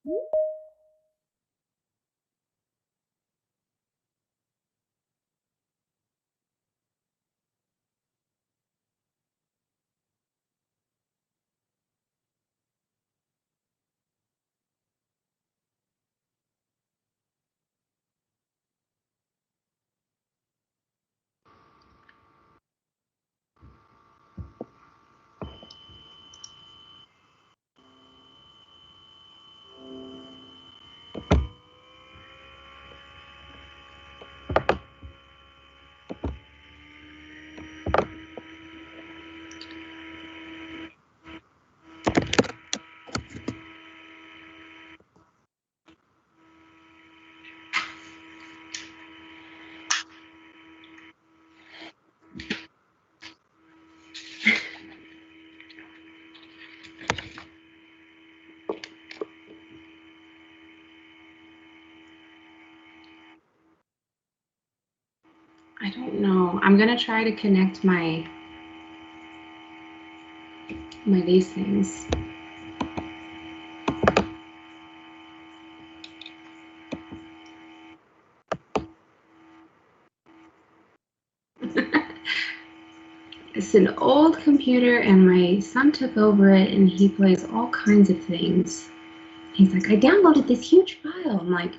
I don't know. I'm gonna try to connect these things. It's an old computer and my son took over it and he plays all kinds of things. He's like, I downloaded this huge file. I'm like,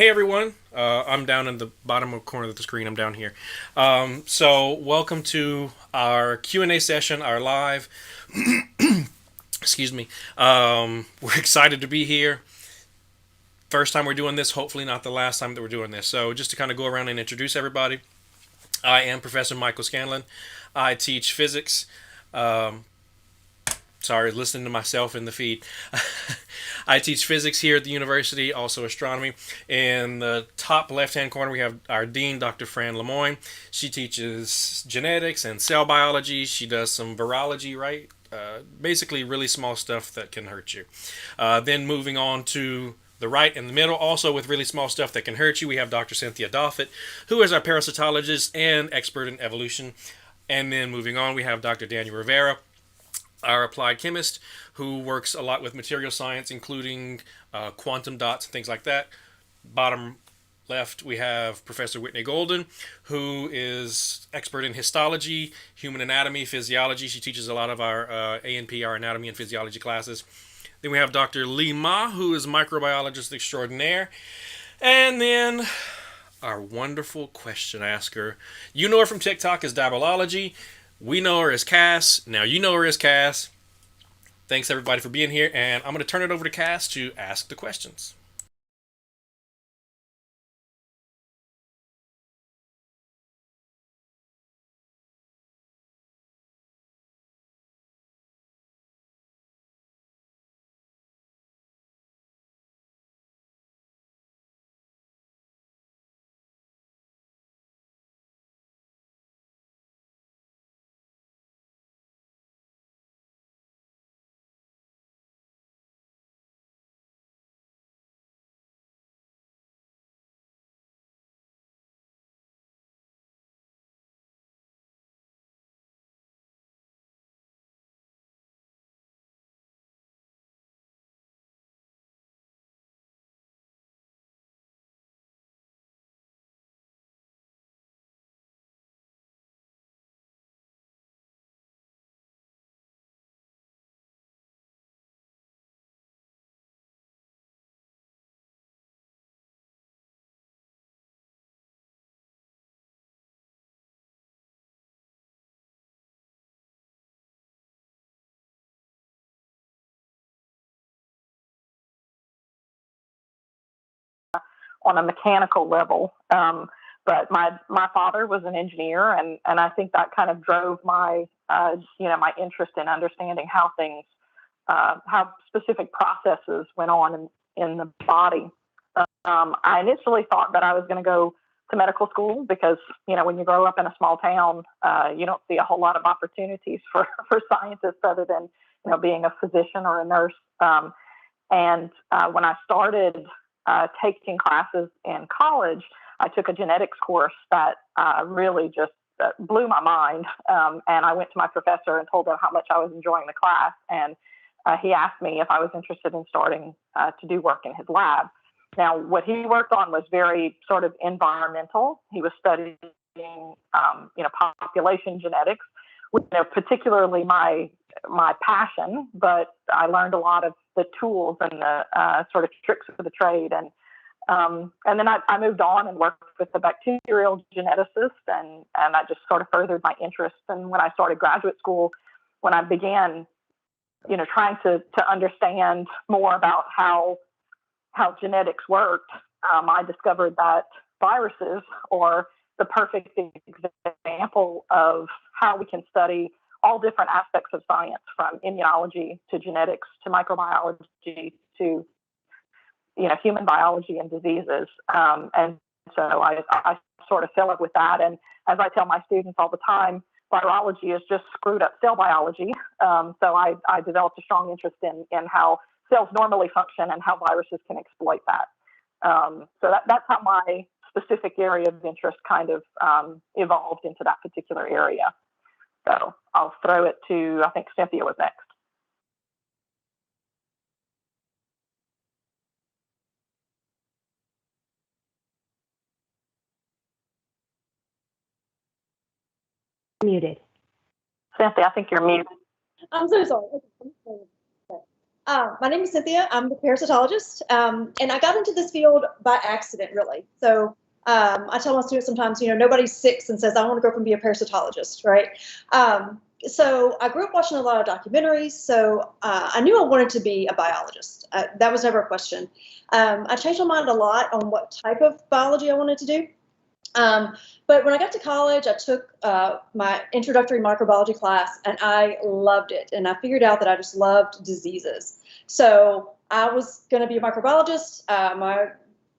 Hey everyone, I'm down in the bottom corner of the screen. I'm down here. So welcome to our Q&A session, our live. Excuse me. We're excited to be here. First time we're doing this. Hopefully not the last time that we're doing this. So just to kind of go around and introduce everybody, I am Professor Michael Scanlon. I teach physics. Um, Sorry, listening to myself in the feed. I teach physics here at the university, also astronomy. In the top left hand corner, we have our dean, Dr. Fran Lemoyne. She teaches genetics and cell biology. She does some virology, right? Basically, really small stuff that can hurt you. Then moving on to the right and the middle, also with really small stuff that can hurt you, we have Dr. Cynthia Doffett, who is our parasitologist and expert in evolution. And then moving on, we have Dr. Daniel Rivera, our applied chemist, who works a lot with material science, including quantum dots and things like that. Bottom left, we have Professor Whitney Golden, who is expert in histology, human anatomy, physiology. She teaches a lot of our A&P, our anatomy and physiology classes. Then we have Dr. Lee Ma, who is microbiologist extraordinaire. And then our wonderful question asker. You know her from TikTok as Dabology. We know her as Cass. Now you know her as Cass. Thanks everybody for being here, and I'm going to turn it over to Cass to ask the questions. On a mechanical level. But my father was an engineer, and I think that kind of drove my my interest in understanding how specific processes went on in the body. I initially thought that I was going to go to medical school because when you grow up in a small town, you don't see a whole lot of opportunities for for scientists other than being a physician or a nurse. And when I started taking classes in college, I took a genetics course that really just blew my mind. And I went to my professor and told him how much I was enjoying the class. And he asked me if I was interested in starting to do work in his lab. Now, what he worked on was very sort of environmental. He was studying, population genetics, which, particularly my passion. But I learned a lot of the tools and the sort of tricks of the trade. And then I moved on and worked with the bacterial geneticist, and I just sort of furthered my interest. And when I started graduate school, when I began, trying to understand more about how genetics worked, I discovered that viruses are the perfect example of how we can study all different aspects of science, from immunology to genetics to microbiology to human biology and diseases. And so I sort of fell up with that. And as I tell my students all the time, virology is just screwed up cell biology. So I developed a strong interest in how cells normally function and how viruses can exploit that. That's how my specific area of interest kind of evolved into that particular area. So I'll throw it to, I think Cynthia was next. Muted. Cynthia, I think you're muted. I'm so sorry. Okay. My name is Cynthia. I'm the parasitologist, and I got into this field by accident, really. So I tell my students sometimes, nobody sick and says, I want to grow up and be a parasitologist, right? So I grew up watching a lot of documentaries, so I knew I wanted to be a biologist. That was never a question. I changed my mind a lot on what type of biology I wanted to do. But when I got to college, I took my introductory microbiology class, and I loved it. And I figured out that I just loved diseases. So I was going to be a microbiologist. My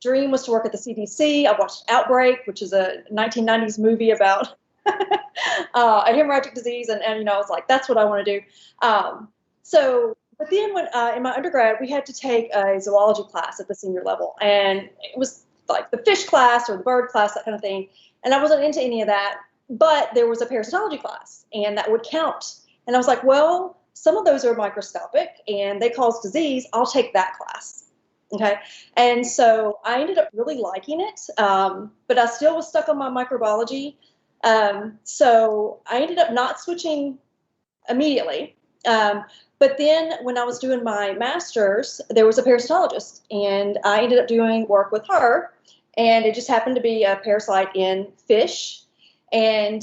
dream was to work at the CDC. I watched Outbreak, which is a 1990s movie about a hemorrhagic disease, and I was like, that's what I want to do. But then when in my undergrad, we had to take a zoology class at the senior level, and it was like the fish class or the bird class, that kind of thing. And I wasn't into any of that, but there was a parasitology class, and that would count. And I was like, well, some of those are microscopic and they cause disease. I'll take that class. Okay. And so I ended up really liking it, but I still was stuck on my microbiology. So I ended up not switching immediately. But then when I was doing my master's, there was a parasitologist, and I ended up doing work with her, and it just happened to be a parasite in fish. And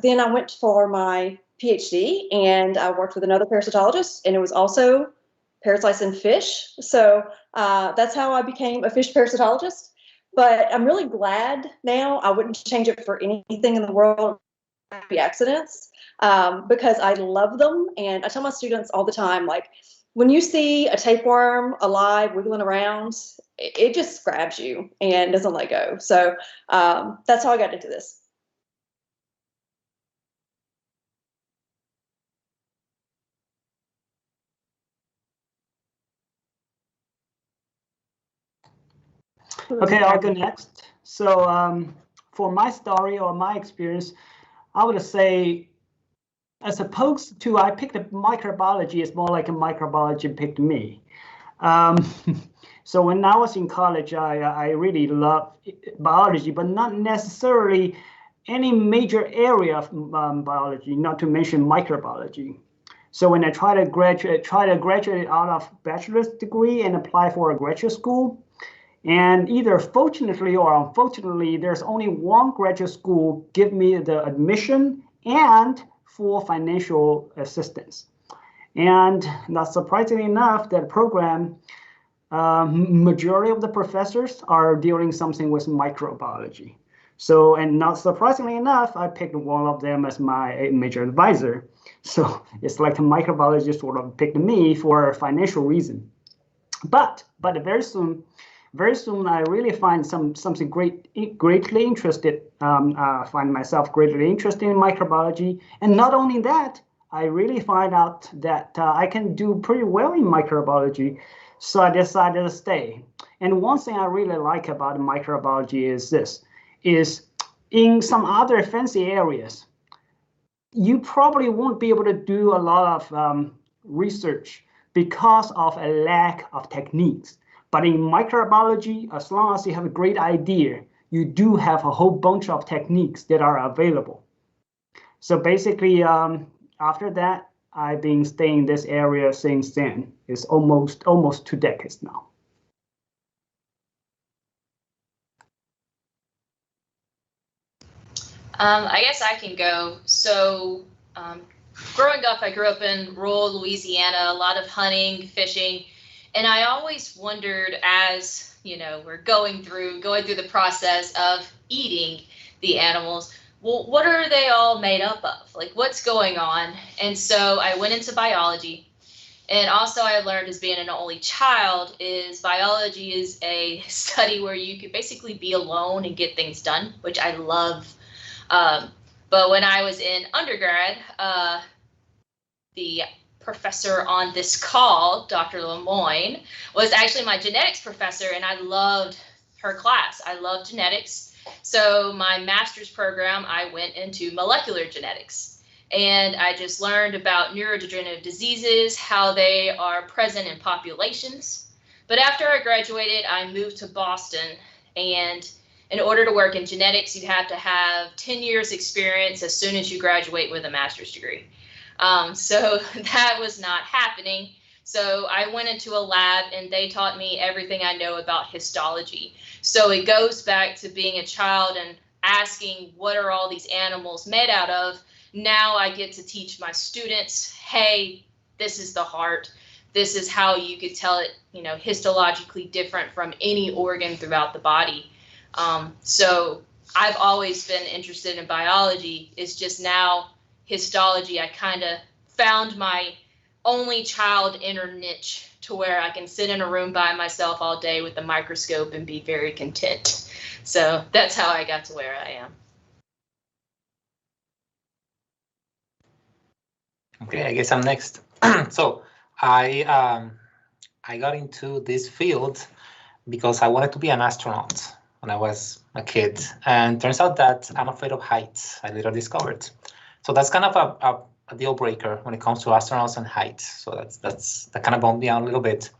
then I went for my PhD, and I worked with another parasitologist, and it was also parasites in fish. So that's how I became a fish parasitologist. But I'm really glad now. I wouldn't change it for anything in the world. Happy accidents, because I love them. And I tell my students all the time, like, when you see a tapeworm alive wiggling around, it just grabs you and doesn't let go. So that's how I got into this. Okay, I'll go next. So for my story or my experience, I would say, as opposed to I picked up microbiology, it's more like a microbiology picked me. So when I was in college, I really loved biology, but not necessarily any major area of biology, not to mention microbiology. So when I try to graduate out of bachelor's degree and apply for a graduate school, and either fortunately or unfortunately, there's only one graduate school give me the admission and full financial assistance. And not surprisingly enough, that program, majority of the professors are dealing something with microbiology. So, and not surprisingly enough, I picked one of them as my major advisor. So it's like the microbiologist sort of picked me for a financial reason. But very soon I really find something greatly interested. Find myself greatly interested in microbiology, and not only that, I really find out that I can do pretty well in microbiology. So I decided to stay. And one thing I really like about microbiology is in some other fancy areas, you probably won't be able to do a lot of research because of a lack of techniques. But in microbiology, as long as you have a great idea, you do have a whole bunch of techniques that are available. So basically, after that, I've been staying in this area since then. It's almost 2 decades now. I guess I can go. So growing up, I grew up in rural Louisiana, a lot of hunting, fishing. And I always wondered, as we're going through the process of eating the animals, well, what are they all made up of? Like, what's going on? And so I went into biology. And also I learned, as being an only child, is biology is a study where you could basically be alone and get things done, which I love. But when I was in undergrad, the professor on this call, Dr. Lemoyne, was actually my genetics professor, and I loved her class. I love genetics. So my master's program, I went into molecular genetics, and I just learned about neurodegenerative diseases, how they are present in populations. But after I graduated, I moved to Boston, and in order to work in genetics, you have to have 10 years experience as soon as you graduate with a master's degree. So that was not happening. So I went into a lab and they taught me everything I know about histology. So it goes back to being a child and asking, what are all these animals made out of? Now I get to teach my students, hey, this is the heart. This is how you could tell it, histologically different from any organ throughout the body. So I've always been interested in biology. It's just now histology, I kind of found my only child inner niche to where I can sit in a room by myself all day with a microscope and be very content. So that's how I got to where I am. Okay, I guess I'm next. So I got into this field because I wanted to be an astronaut when I was a kid, and turns out that I'm afraid of heights. I later discovered, so that's kind of a deal breaker when it comes to astronauts and heights. So that kind of bummed me out a little bit.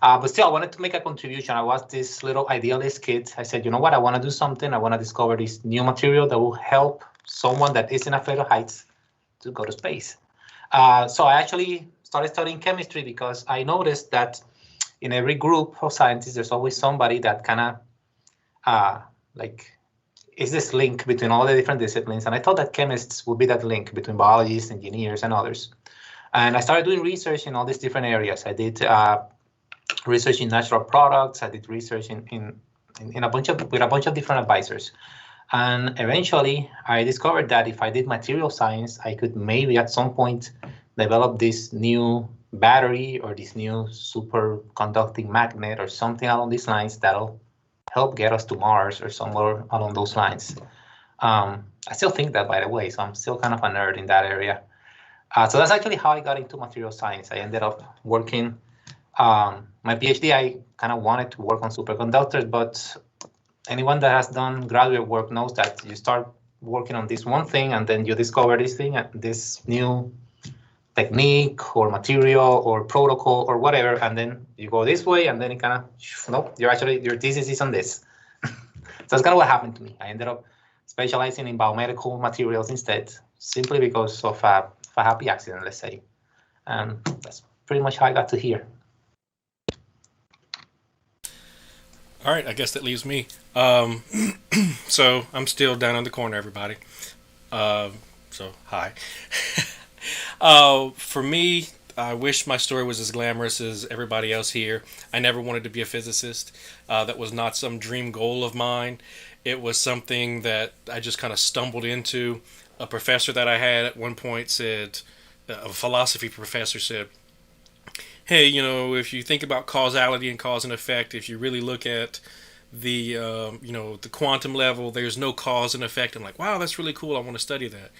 But still, I wanted to make a contribution. I was this little idealist kid. I said, you know what? I want to do something. I want to discover this new material that will help someone that isn't afraid of heights to go to space. So I actually started studying chemistry because I noticed that in every group of scientists, there's always somebody that kind of is this link between all the different disciplines. And I thought that chemists would be that link between biologists, engineers, and others. And I started doing research in all these different areas. I did research in natural products. I did research with a bunch of different advisors. And eventually, I discovered that if I did material science, I could maybe at some point develop this new battery or this new superconducting magnet or something along these lines that'll help get us to Mars or somewhere along those lines. I still think that, by the way, so I'm still kind of a nerd in that area. So that's actually how I got into material science. I ended up working my PhD. I kind of wanted to work on superconductors, but anyone that has done graduate work knows that you start working on this one thing and then you discover this new technique or material or protocol or whatever, and then you go this way and then it kind of, nope, your thesis is on this. So that's kind of what happened to me. I ended up specializing in biomedical materials instead, simply because of a happy accident, let's say. And that's pretty much how I got to here. All right, I guess that leaves me. So I'm still down in the corner, everybody. So hi. For me, I wish my story was as glamorous as everybody else here. I never wanted to be a physicist. That was not some dream goal of mine. It was something that I just kind of stumbled into. A professor that I had at one point said, a philosophy professor said, hey, if you think about causality and cause and effect, if you really look at the, the quantum level, there's no cause and effect. I'm like, wow, that's really cool. I want to study that.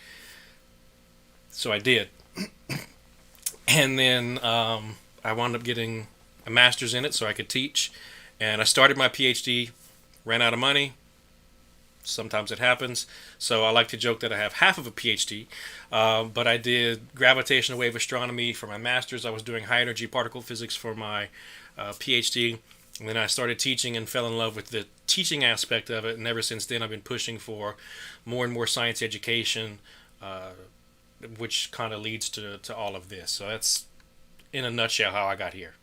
So I did. And then I wound up getting a master's in it so I could teach. And I started my PhD, ran out of money. Sometimes it happens. So I like to joke that I have half of a PhD. But I did gravitational wave astronomy for my master's. I was doing high energy particle physics for my PhD. And then I started teaching and fell in love with the teaching aspect of it. And ever since then, I've been pushing for more and more science education, which kind of leads to all of this. So that's, in a nutshell, how I got here.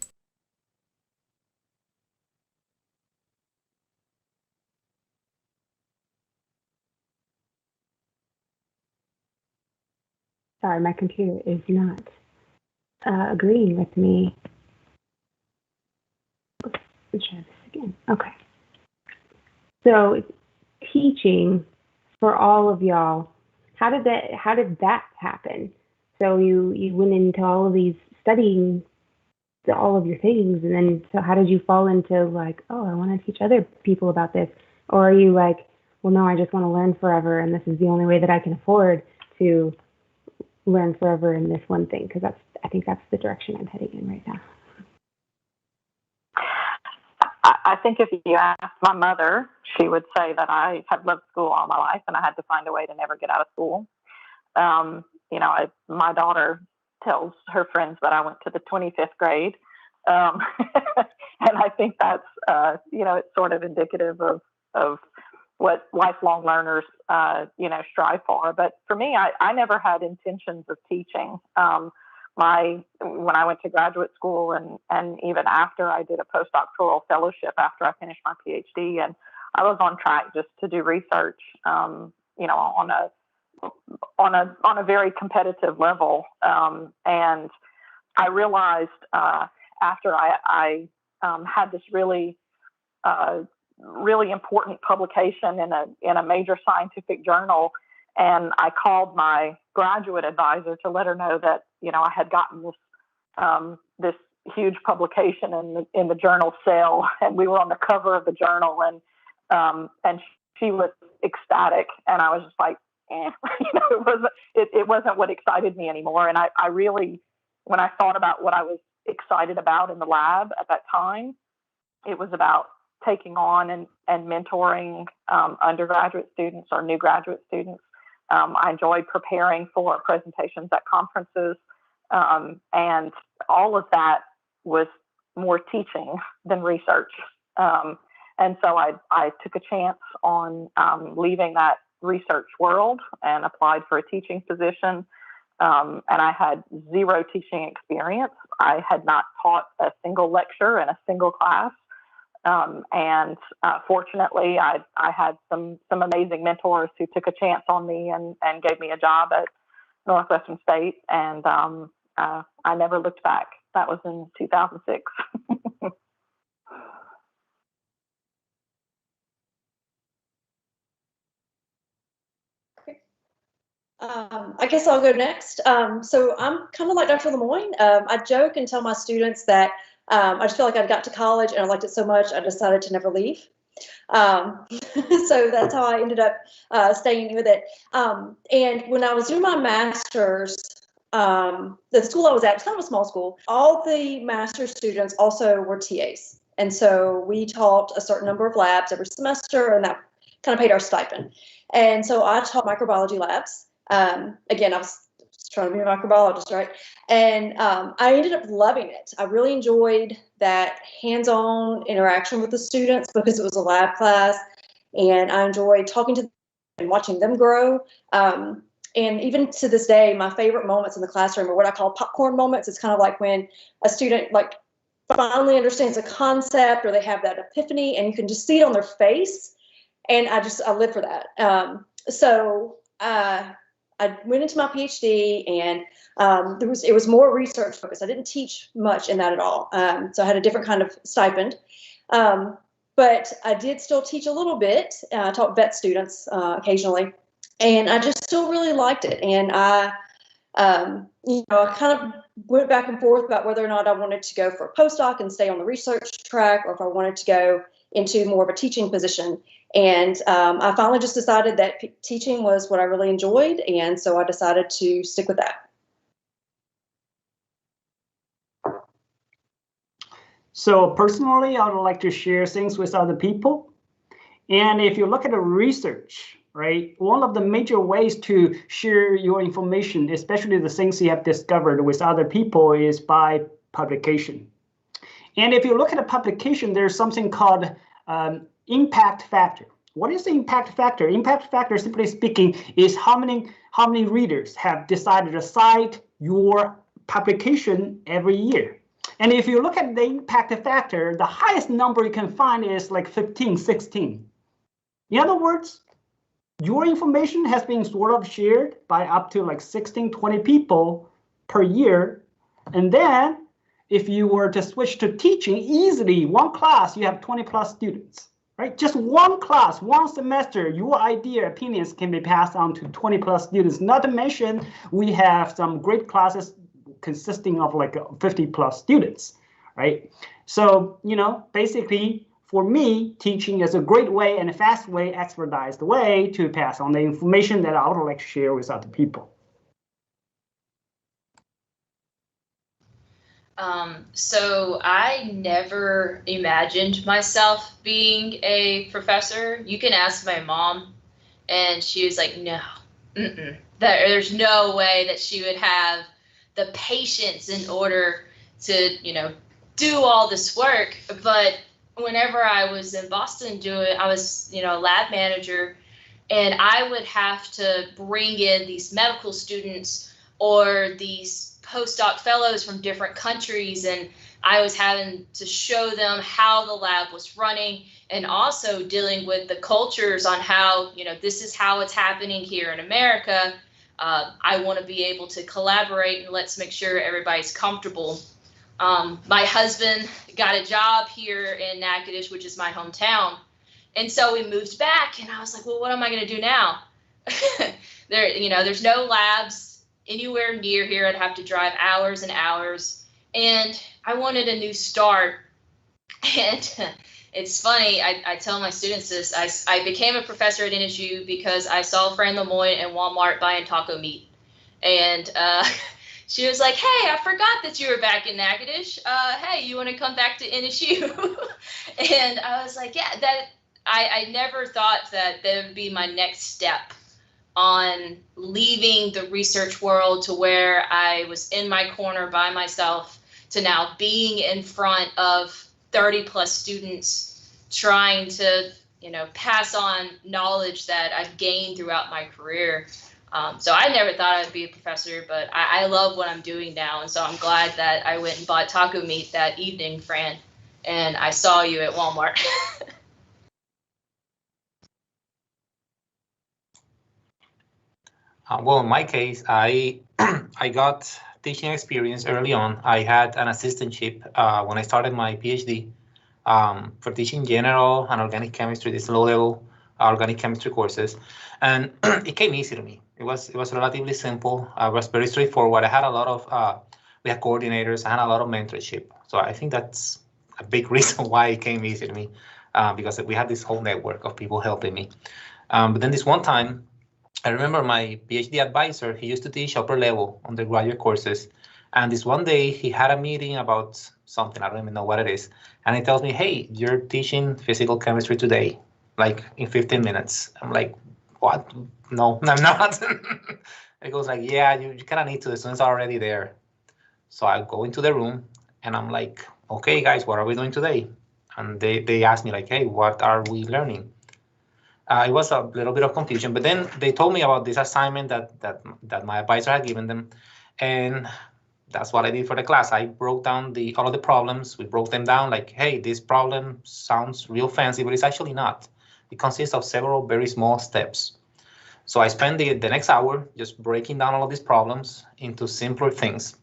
Sorry, my computer is not agreeing with me. Let's try this again. Okay. So teaching for all of y'all, how did that happen? So you went into all of these studying all of your things, and then so how did you fall into like, oh, I want to teach other people about this? Or are you like, well, no, I just want to learn forever, and this is the only way that I can afford to learn forever in this one thing? Because I think that's the direction I'm heading in right now. I think if you ask my mother, she would say that I have loved school all my life and I had to find a way to never get out of school. My daughter tells her friends that I went to the 25th grade. And I think that's, it's sort of indicative of what lifelong learners, strive for. But for me, I never had intentions of teaching. when I went to graduate school and even after I did a postdoctoral fellowship after I finished my PhD, and I was on track just to do research, on a very competitive level. And I realized after I had this really important publication in a major scientific journal, and I called my graduate advisor to let her know that I had gotten this huge publication in the journal Cell, and we were on the cover of the journal, and she was ecstatic, and I was just like, it wasn't what excited me anymore. And I really, when I thought about what I was excited about in the lab at that time, it was about taking on and mentoring undergraduate students or new graduate students. I enjoyed preparing for presentations at conferences, and all of that was more teaching than research. And so I took a chance on leaving that research world and applied for a teaching position. And I had zero teaching experience. I had not taught a single lecture in a single class. And fortunately, I had some amazing mentors who took a chance on me and gave me a job at Northwestern State. And I never looked back. That was in 2006. I guess I'll go next. So I'm kind of like Dr. Lemoyne. I joke and tell my students that I just feel like I got to college and I liked it so much, I decided to never leave. So that's how I ended up staying with it. And when I was doing my master's, the school I was at was kind of a small school. All the master's students also were TAs. And so we taught a certain number of labs every semester, and that kind of paid our stipend. And so I taught microbiology labs. Again, I was trying to be a microbiologist, right? And I ended up loving it. I really enjoyed that hands-on interaction with the students because it was a lab class, and I enjoyed talking to them and watching them grow. And even to this day, my favorite moments in the classroom are what I call popcorn moments. It's kind of like when a student finally understands a concept, or they have that epiphany, and you can just see it on their face. And I live for that. So I went into my PhD, and it was more research focused. I didn't teach much in that at all. So I had a different kind of stipend. But I did still teach a little bit. I taught vet students occasionally, and I just still really liked it. And I kind of went back and forth about whether or not I wanted to go for a postdoc and stay on the research track, or if I wanted to go into more of a teaching position. And I finally just decided that teaching was what I really enjoyed, and so I decided to stick with that. So personally, I would like to share things with other people. And if you look at the research, right, one of the major ways to share your information, especially the things you have discovered with other people, is by publication. And if you look at a publication, there's something called impact factor. What is the impact factor? Impact factor, simply speaking, is how many readers have decided to cite your publication every year. And if you look at the impact factor, the highest number you can find is like 15, 16. In other words, your information has been sort of shared by up to like 16, 20 people per year. And then if you were to switch to teaching, easily one class, you have 20 plus students, right? Just one class, one semester, your idea, opinions can be passed on to 20 plus students. Not to mention, we have some great classes consisting of like 50 plus students, right? So, basically for me, teaching is a great way and a fast way, expedited way to pass on the information that I would like to share with other people. So I never imagined myself being a professor. You can ask my mom, and she was like, no, there's no way that she would have the patience in order to, do all this work. But whenever I was in Boston I was, lab manager, and I would have to bring in these medical students or these postdoc fellows from different countries, and I was having to show them how the lab was running, and also dealing with the cultures on how, this is how it's happening here in America. I want to be able to collaborate, and let's make sure everybody's comfortable. My husband got a job here in Natchitoches, which is my hometown. And so we moved back, and I was like, well, what am I going to do now? There's no labs anywhere near here. I'd have to drive hours and hours. And I wanted a new start. And it's funny, I tell my students this, I became a professor at NSU because I saw Fran Lemoyne in Walmart buying taco meat. And she was like, hey, I forgot that you were back in Natchitoches. Hey, you want to come back to NSU? And I was like, yeah, I never thought that would be my next step on leaving the research world to where I was in my corner by myself to now being in front of 30 plus students trying to, pass on knowledge that I've gained throughout my career. So I never thought I'd be a professor, but I love what I'm doing now. And so I'm glad that I went and bought taco meat that evening, Fran, and I saw you at Walmart. Well, in my case, I got teaching experience early on. I had an assistantship when I started my PhD for teaching general and organic chemistry, these low-level organic chemistry courses, and it came easy to me. It was relatively simple. It was very straightforward. I had a lot of we had coordinators. I had a lot of mentorship. So I think that's a big reason why it came easy to me, because we had this whole network of people helping me. But then this one time, I remember my PhD advisor, he used to teach upper level undergraduate courses. And this one day he had a meeting about something, I don't even know what it is. And he tells me, hey, you're teaching physical chemistry today, like in 15 minutes. I'm like, what? No, I'm not. He goes like, yeah, you kind of need to, the students are already there. So I go into the room and I'm like, okay, guys, what are we doing today? And they asked me like, hey, what are we learning? It was a little bit of confusion, but then they told me about this assignment that my advisor had given them, and that's what I did for the class. I broke down all of the problems. We broke them down like, hey, this problem sounds real fancy, but it's actually not. It consists of several very small steps. So I spent the next hour just breaking down all of these problems into simpler things.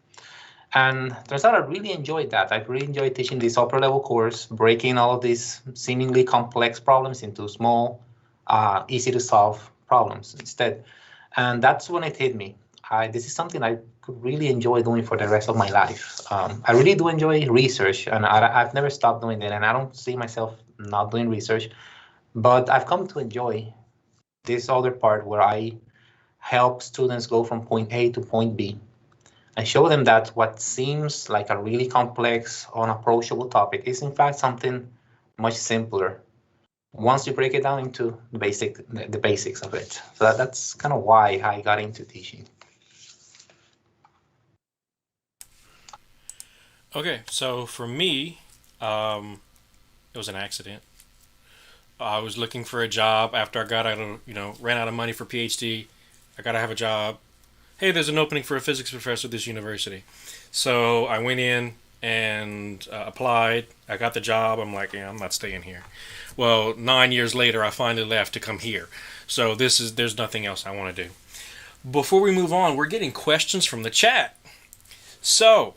And turns out I really enjoyed that. I really enjoyed teaching this upper level course, breaking all of these seemingly complex problems into small, easy to solve problems instead. And that's when it hit me. This is something I could really enjoy doing for the rest of my life. I really do enjoy research, and I've never stopped doing that, and I don't see myself not doing research, but I've come to enjoy this other part where I help students go from point A to point B and show them that what seems like a really complex, unapproachable topic is in fact something much simpler once you break it down into the basics of it. So that's kind of why I got into teaching. Okay, so for me, it was an accident. I was looking for a job after I got out of, ran out of money for PhD. I got to have a job. Hey, there's an opening for a physics professor at this university. So I went in and applied. I got the job. I'm like, yeah, I'm not staying here. Well, 9 years later, I finally left to come here. So there's nothing else I want to do. Before we move on, we're getting questions from the chat. So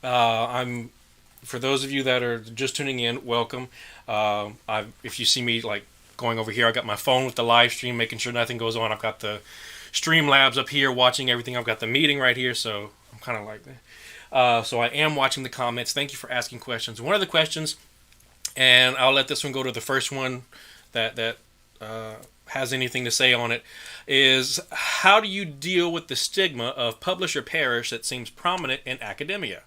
for those of you that are just tuning in, welcome. If you see me like going over here, I got my phone with the live stream, making sure nothing goes on. I've got the Streamlabs up here watching everything. I've got the meeting right here, so I'm kind of like that. So I am watching the comments. Thank you for asking questions. One of the questions, and I'll let this one go to the first one that has anything to say on it, is how do you deal with the stigma of publish or perish that seems prominent in academia?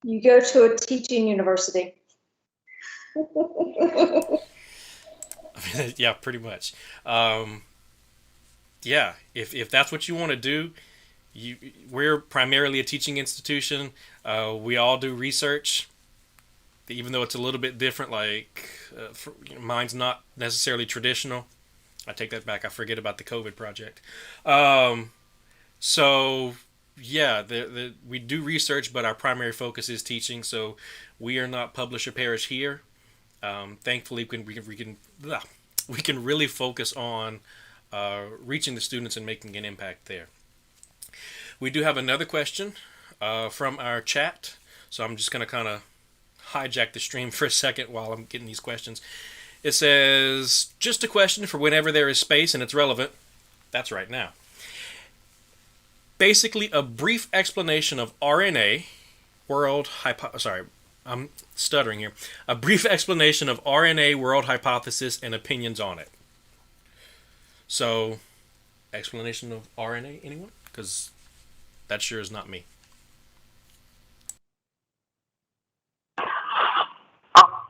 You go to a teaching university. Yeah, pretty much. Yeah, if that's what you want to do, we're primarily a teaching institution. We all do research. even though it's a little bit different, like mine's not necessarily traditional. I take that back. I forget about the COVID project. So yeah, we do research, but our primary focus is teaching. So we are not publish or perish here. Thankfully, we can really focus on reaching the students and making an impact there. We do have another question from our chat, so I'm just going to kind of hijack the stream for a second while I'm getting these questions. It says, just a question for whenever there is space and it's relevant. That's right now. Basically, a brief explanation of RNA, I'm stuttering here. A brief explanation of RNA world hypothesis and opinions on it. So, explanation of RNA, anyone? Because that sure is not me.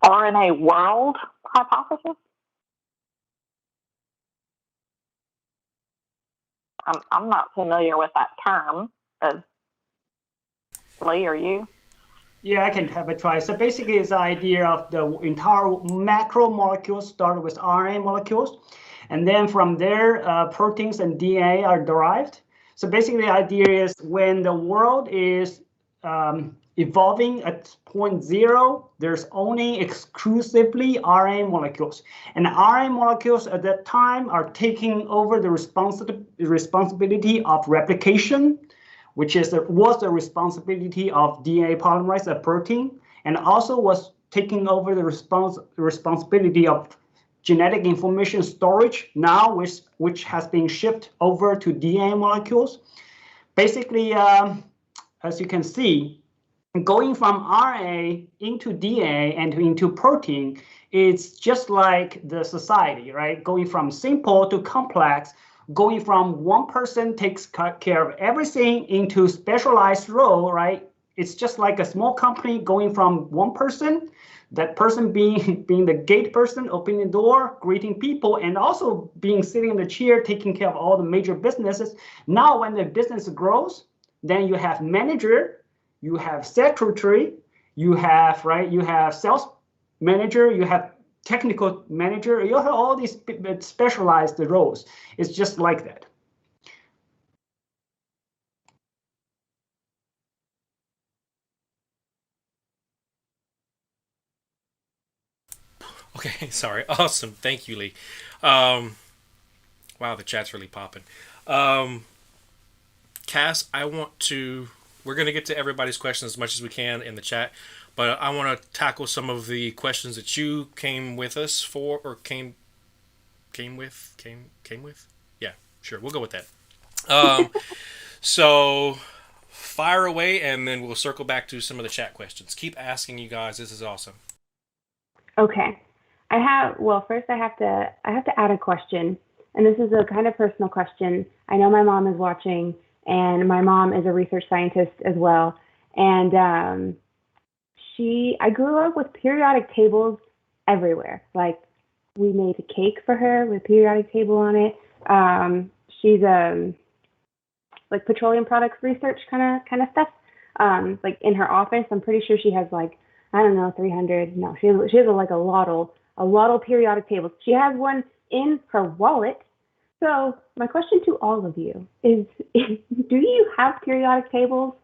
RNA world hypothesis? I'm not familiar with that term. Lee, are you? Yeah, I can have a try. So basically, it's the idea of the entire macromolecules start with RNA molecules, and then from there, proteins and DNA are derived. So basically, the idea is when the world is evolving at point zero, there's only exclusively RNA molecules. And RNA molecules at that time are taking over the responsibility of replication, which was the responsibility of DNA polymerase, a protein, and also was taking over the responsibility of genetic information storage, now which has been shifted over to DNA molecules. Basically, as you can see, going from RNA into DNA and into protein, it's just like the society, right? Going from simple to complex, going from one person takes care of everything into specialized role, right? It's just like a small company going from one person, that person being the gate person, opening the door, greeting people, and also being sitting in the chair, taking care of all the major businesses. Now, when the business grows, then you have manager, you have secretary, you have sales manager, you have technical manager, you have all these specialized roles. It's just like that. Okay, sorry. Awesome. Thank you, Lee. Wow, the chat's really popping. Cass, we're going to get to everybody's questions as much as we can in the chat, but I want to tackle some of the questions that you came with us for, or came with? Yeah, sure. We'll go with that. So fire away, and then we'll circle back to some of the chat questions. Keep asking, you guys. This is awesome. Okay. First I have to add a question, and this is a kind of personal question. I know my mom is watching, and my mom is a research scientist as well. And I grew up with periodic tables everywhere. Like, we made a cake for her with a periodic table on it. She's like petroleum products research kind of stuff. Like in her office, I'm pretty sure she has like, I don't know, 300. No, she has like a lotto periodic tables. She has one in her wallet. So my question to all of you is do you have periodic tables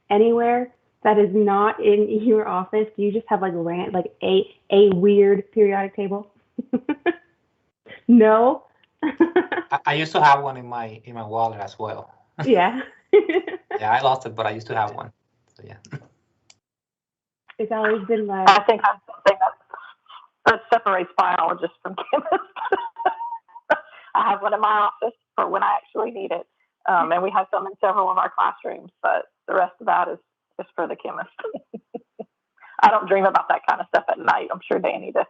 anywhere that is not in your office? Do you just have like a weird periodic table? No. I used to have one in my wallet as well. Yeah. Yeah, I lost it, but I used to have one. So yeah. It's always been like, I think that's something that separates biologists from chemists. I have one in my office for when I actually need it, and we have some in several of our classrooms, but the rest of that is just for the chemist. I don't dream about that kind of stuff at night. I'm sure Danny does.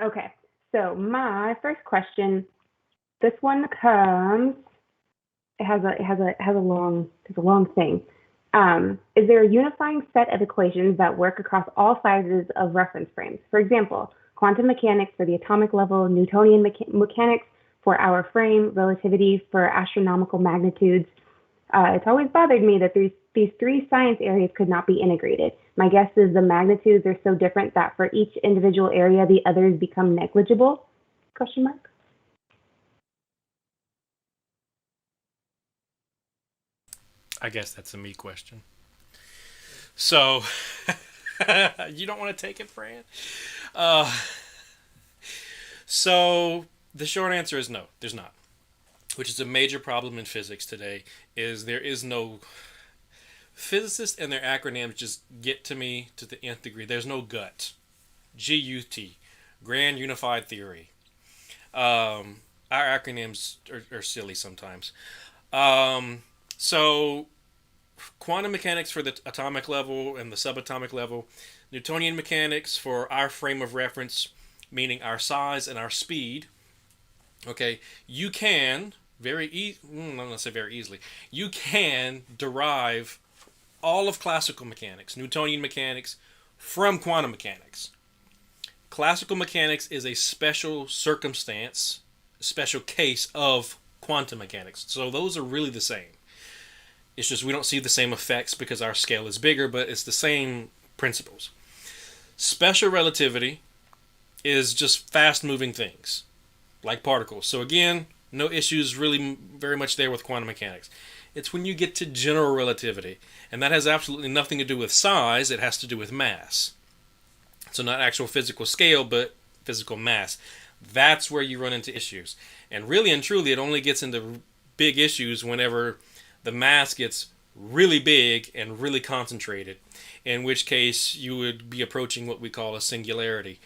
Okay, so my first question, this one comes, it has a long thing. Is there a unifying set of equations that work across all sizes of reference frames? For example, quantum mechanics for the atomic level, Newtonian mechanics for our frame, relativity for astronomical magnitudes. It's always bothered me that these three science areas could not be integrated. My guess is the magnitudes are so different that for each individual area, the others become negligible? Question mark. I guess that's a me question. So, you don't want to take it, Fran? So, the short answer is no, there's not. Which is a major problem in physics today, is there is no... Physicists and their acronyms just get to me to the nth degree. There's no gut. GUT. Grand Unified Theory. Our acronyms are silly sometimes. So, quantum mechanics for the atomic level and the subatomic level. Newtonian mechanics for our frame of reference, meaning our size and our speed. Okay, you can I'm going to say very easily. You can derive all of classical mechanics, Newtonian mechanics, from quantum mechanics. Classical mechanics is a special circumstance, a special case of quantum mechanics. So those are really the same. It's just we don't see the same effects because our scale is bigger, but it's the same principles. Special relativity is just fast-moving things, like particles. So again, no issues really very much there with quantum mechanics. It's when you get to general relativity, and that has absolutely nothing to do with size, it has to do with mass. So not actual physical scale, but physical mass. That's where you run into issues. And really and truly, it only gets into big issues whenever the mass gets really big and really concentrated, in which case you would be approaching what we call a singularity.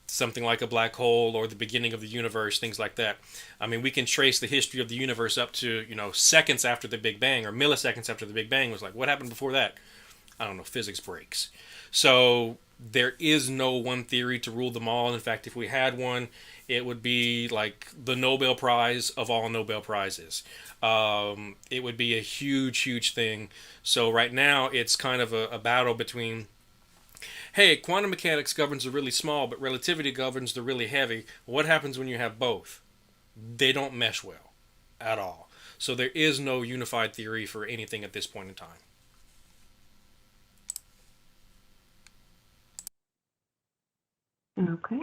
Something like a black hole or the beginning of the universe, things like that. I mean, we can trace the history of the universe up to, seconds after the Big Bang or milliseconds after the Big Bang. Was like, what happened before that? I don't know, physics breaks. So there is no one theory to rule them all. In fact, if we had one, it would be like the Nobel Prize of all Nobel Prizes. It would be a huge, huge thing. So right now, it's kind of a battle between, hey, quantum mechanics governs the really small, but relativity governs the really heavy. What happens when you have both? They don't mesh well at all. So there is no unified theory for anything at this point in time. Okay.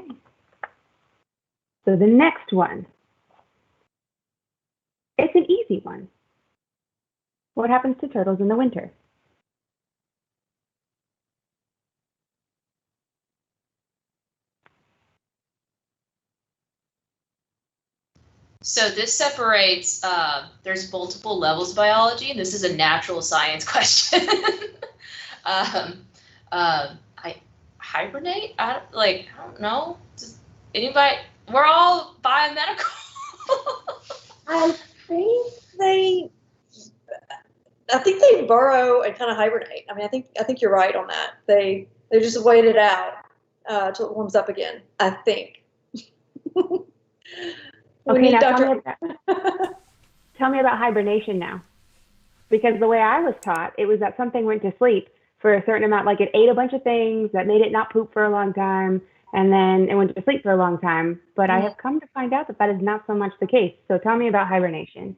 So the next one. It's an easy one. What happens to turtles in the winter? So this separates, there's multiple levels of biology, and this is a natural science question. I hibernate? I don't know. Does anybody, we're all biomedical. I think they burrow and kind of hibernate. I mean, I think you're right on that. They just wait it out till it warms up again, I think. Okay, now tell me about hibernation now. Because the way I was taught, it was that something went to sleep for a certain amount, like it ate a bunch of things that made it not poop for a long time, and then it went to sleep for a long time. But I have come to find out that that is not so much the case. So tell me about hibernation.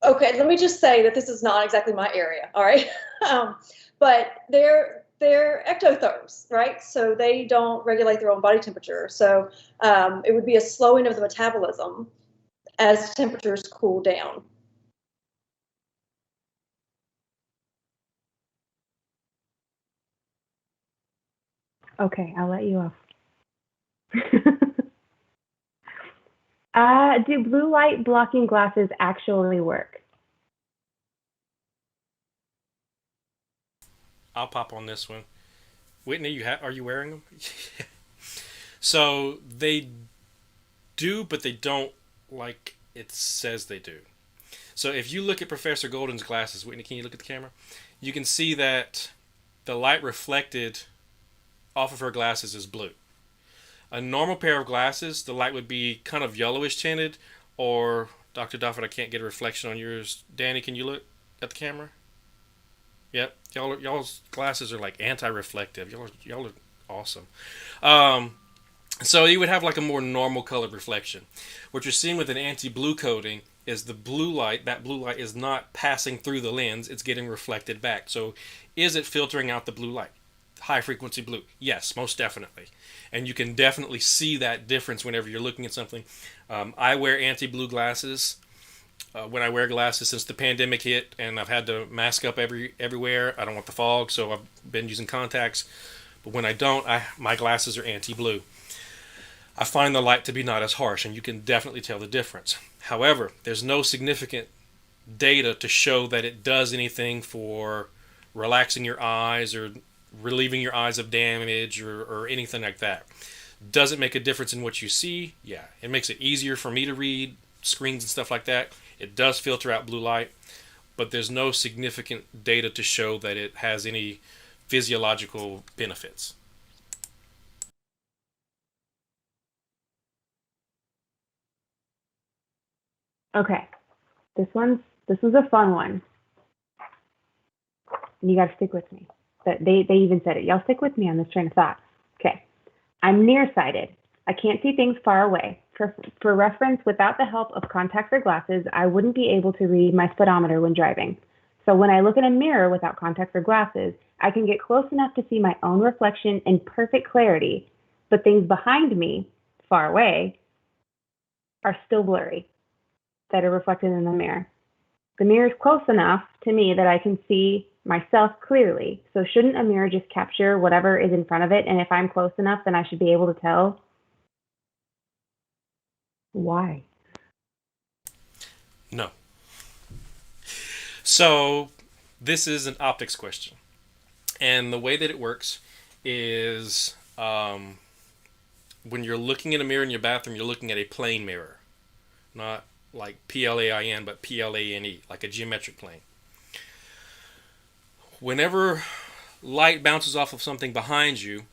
Okay, let me just say that this is not exactly my area, all right? But they're ectotherms, right? So they don't regulate their own body temperature. So it would be a slowing of the metabolism as temperatures cool down. Okay, I'll let you off. Do blue light blocking glasses actually work? I'll pop on this one. Whitney, are you wearing them? So they do, but they don't like it says they do. So if you look at Professor Golden's glasses, Whitney, can you look at the camera? You can see that the light reflected off of her glasses is blue. A normal pair of glasses, the light would be kind of yellowish tinted, or Dr. Duffett, I can't get a reflection on yours. Danny, can you look at the camera? Yep, y'all's glasses are like anti-reflective. Y'all are awesome. So you would have like a more normal color reflection. What you're seeing with an anti-blue coating is the blue light, that blue light is not passing through the lens, it's getting reflected back. So is it filtering out the blue light? High frequency blue. Yes, most definitely. And you can definitely see that difference whenever you're looking at something. I wear anti-blue glasses when I wear glasses since the pandemic hit, and I've had to mask up everywhere. I don't want the fog, so I've been using contacts. But when I don't, my glasses are anti-blue. I find the light to be not as harsh, and you can definitely tell the difference. However, there's no significant data to show that it does anything for relaxing your eyes or relieving your eyes of damage or anything like that. Does it make a difference in what you see? Yeah. It makes it easier for me to read screens and stuff like that. It does filter out blue light, but there's no significant data to show that it has any physiological benefits. Okay, this was a fun one. And you got to stick with me. But they even said it. Y'all stick with me on this train of thought. Okay, I'm nearsighted. I can't see things far away. For reference, without the help of contacts or glasses, I wouldn't be able to read my speedometer when driving. So when I look in a mirror without contacts or glasses, I can get close enough to see my own reflection in perfect clarity, but things behind me, far away, are still blurry that are reflected in the mirror. The mirror is close enough to me that I can see myself clearly. So shouldn't a mirror just capture whatever is in front of it? And if I'm close enough, then I should be able to tell? Why? No. So this is an optics question. And the way that it works is when you're looking in a mirror in your bathroom, you're looking at a plane mirror. Not like PLAIN, but PLANE, like a geometric plane. Whenever light bounces off of something behind you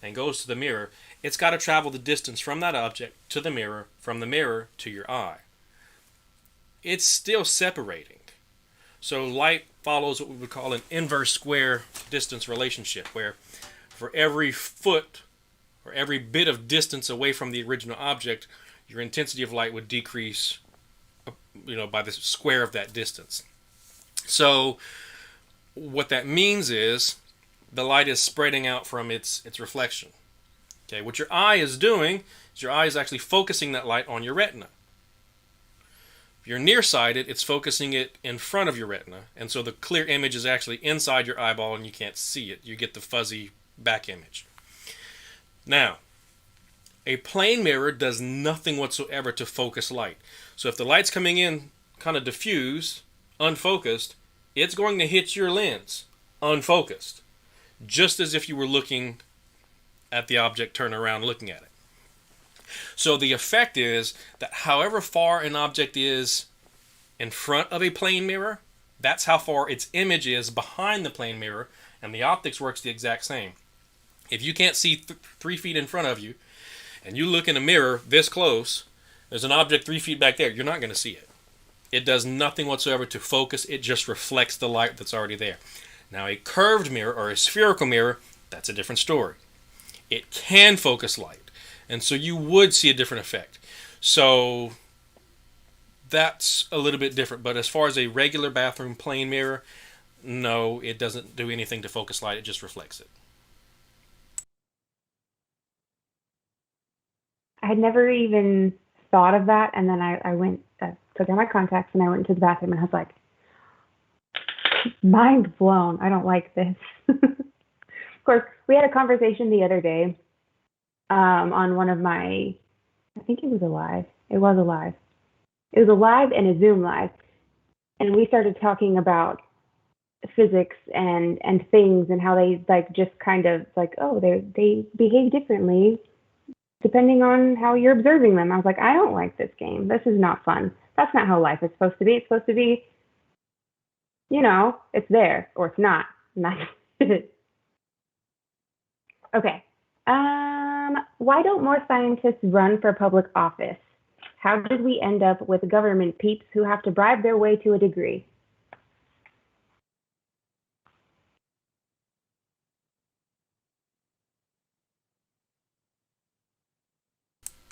and goes to the mirror, it's got to travel the distance from that object to the mirror, from the mirror to your eye. It's still separating. So light follows what we would call an inverse square distance relationship, where for every foot or every bit of distance away from the original object, your intensity of light would decrease, by the square of that distance. So what that means is the light is spreading out from its reflection. Okay, what your eye is doing is your eye is actually focusing that light on your retina. If you're nearsighted, it's focusing it in front of your retina, and so the clear image is actually inside your eyeball and you can't see it. You get the fuzzy back image. Now, a plane mirror does nothing whatsoever to focus light. So if the light's coming in kind of diffused, unfocused, it's going to hit your lens unfocused, just as if you were looking at the object, turn around looking at it. So the effect is that however far an object is in front of a plane mirror, that's how far its image is behind the plane mirror, and the optics works the exact same. If you can't see 3 feet in front of you, and you look in a mirror this close, there's an object 3 feet back there, you're not going to see it. It does nothing whatsoever to focus, it just reflects the light that's already there. Now a curved mirror or a spherical mirror, that's a different story. It can focus light, and so you would see a different effect. So that's a little bit different, but as far as a regular bathroom plane mirror, no, it doesn't do anything to focus light, it just reflects it. I had never even thought of that, and then I went, took out my contacts, and I went into the bathroom, and I was like, mind blown. I don't like this. Of course, we had a conversation the other day on one of my, I think it was a live. It was a live. It was a live and a Zoom live, and we started talking about physics and things and how they like just kind of like, oh, they behave differently depending on how you're observing them. I was like, I don't like this game. This is not fun. That's not how life is supposed to be. It's supposed to be, it's there or it's not. And that's it. Okay. Why don't more scientists run for public office? How did we end up with government peeps who have to bribe their way to a degree?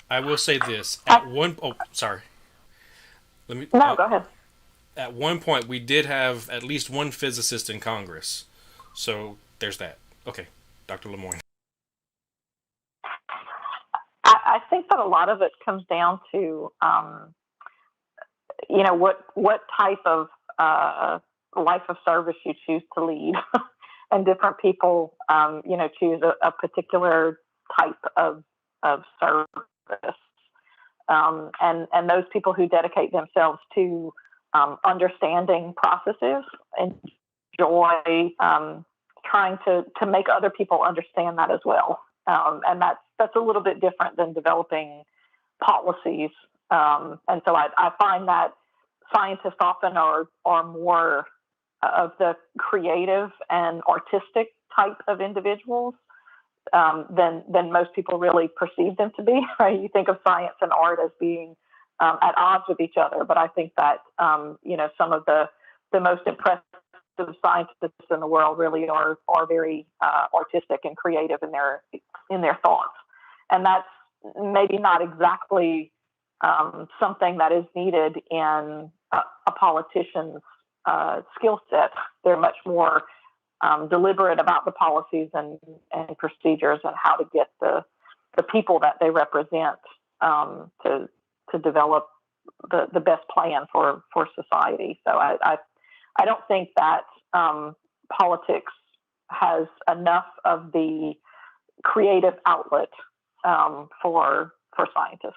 I will say this. At one, oh, sorry. Let me. No, go ahead. At one point, we did have at least one physicist in Congress. So there's that. Okay, Dr. Lemoyne. I think that a lot of it comes down to, what type of life of service you choose to lead, and different people, choose a particular type of service, and those people who dedicate themselves to understanding processes enjoy trying to make other people understand that as well, and that's a little bit different than developing policies. And so I find that scientists often are more of the creative and artistic type of individuals, than most people really perceive them to be. Right? You think of science and art as being at odds with each other, but I think that some of the most impressive scientists in the world really are very artistic and creative in their thoughts, and that's maybe not exactly something that is needed in a politician's skill set. They're much more deliberate about the policies and procedures and how to get the people that they represent to develop the best plan for society. So I don't think that politics has enough of the creative outlet for scientists.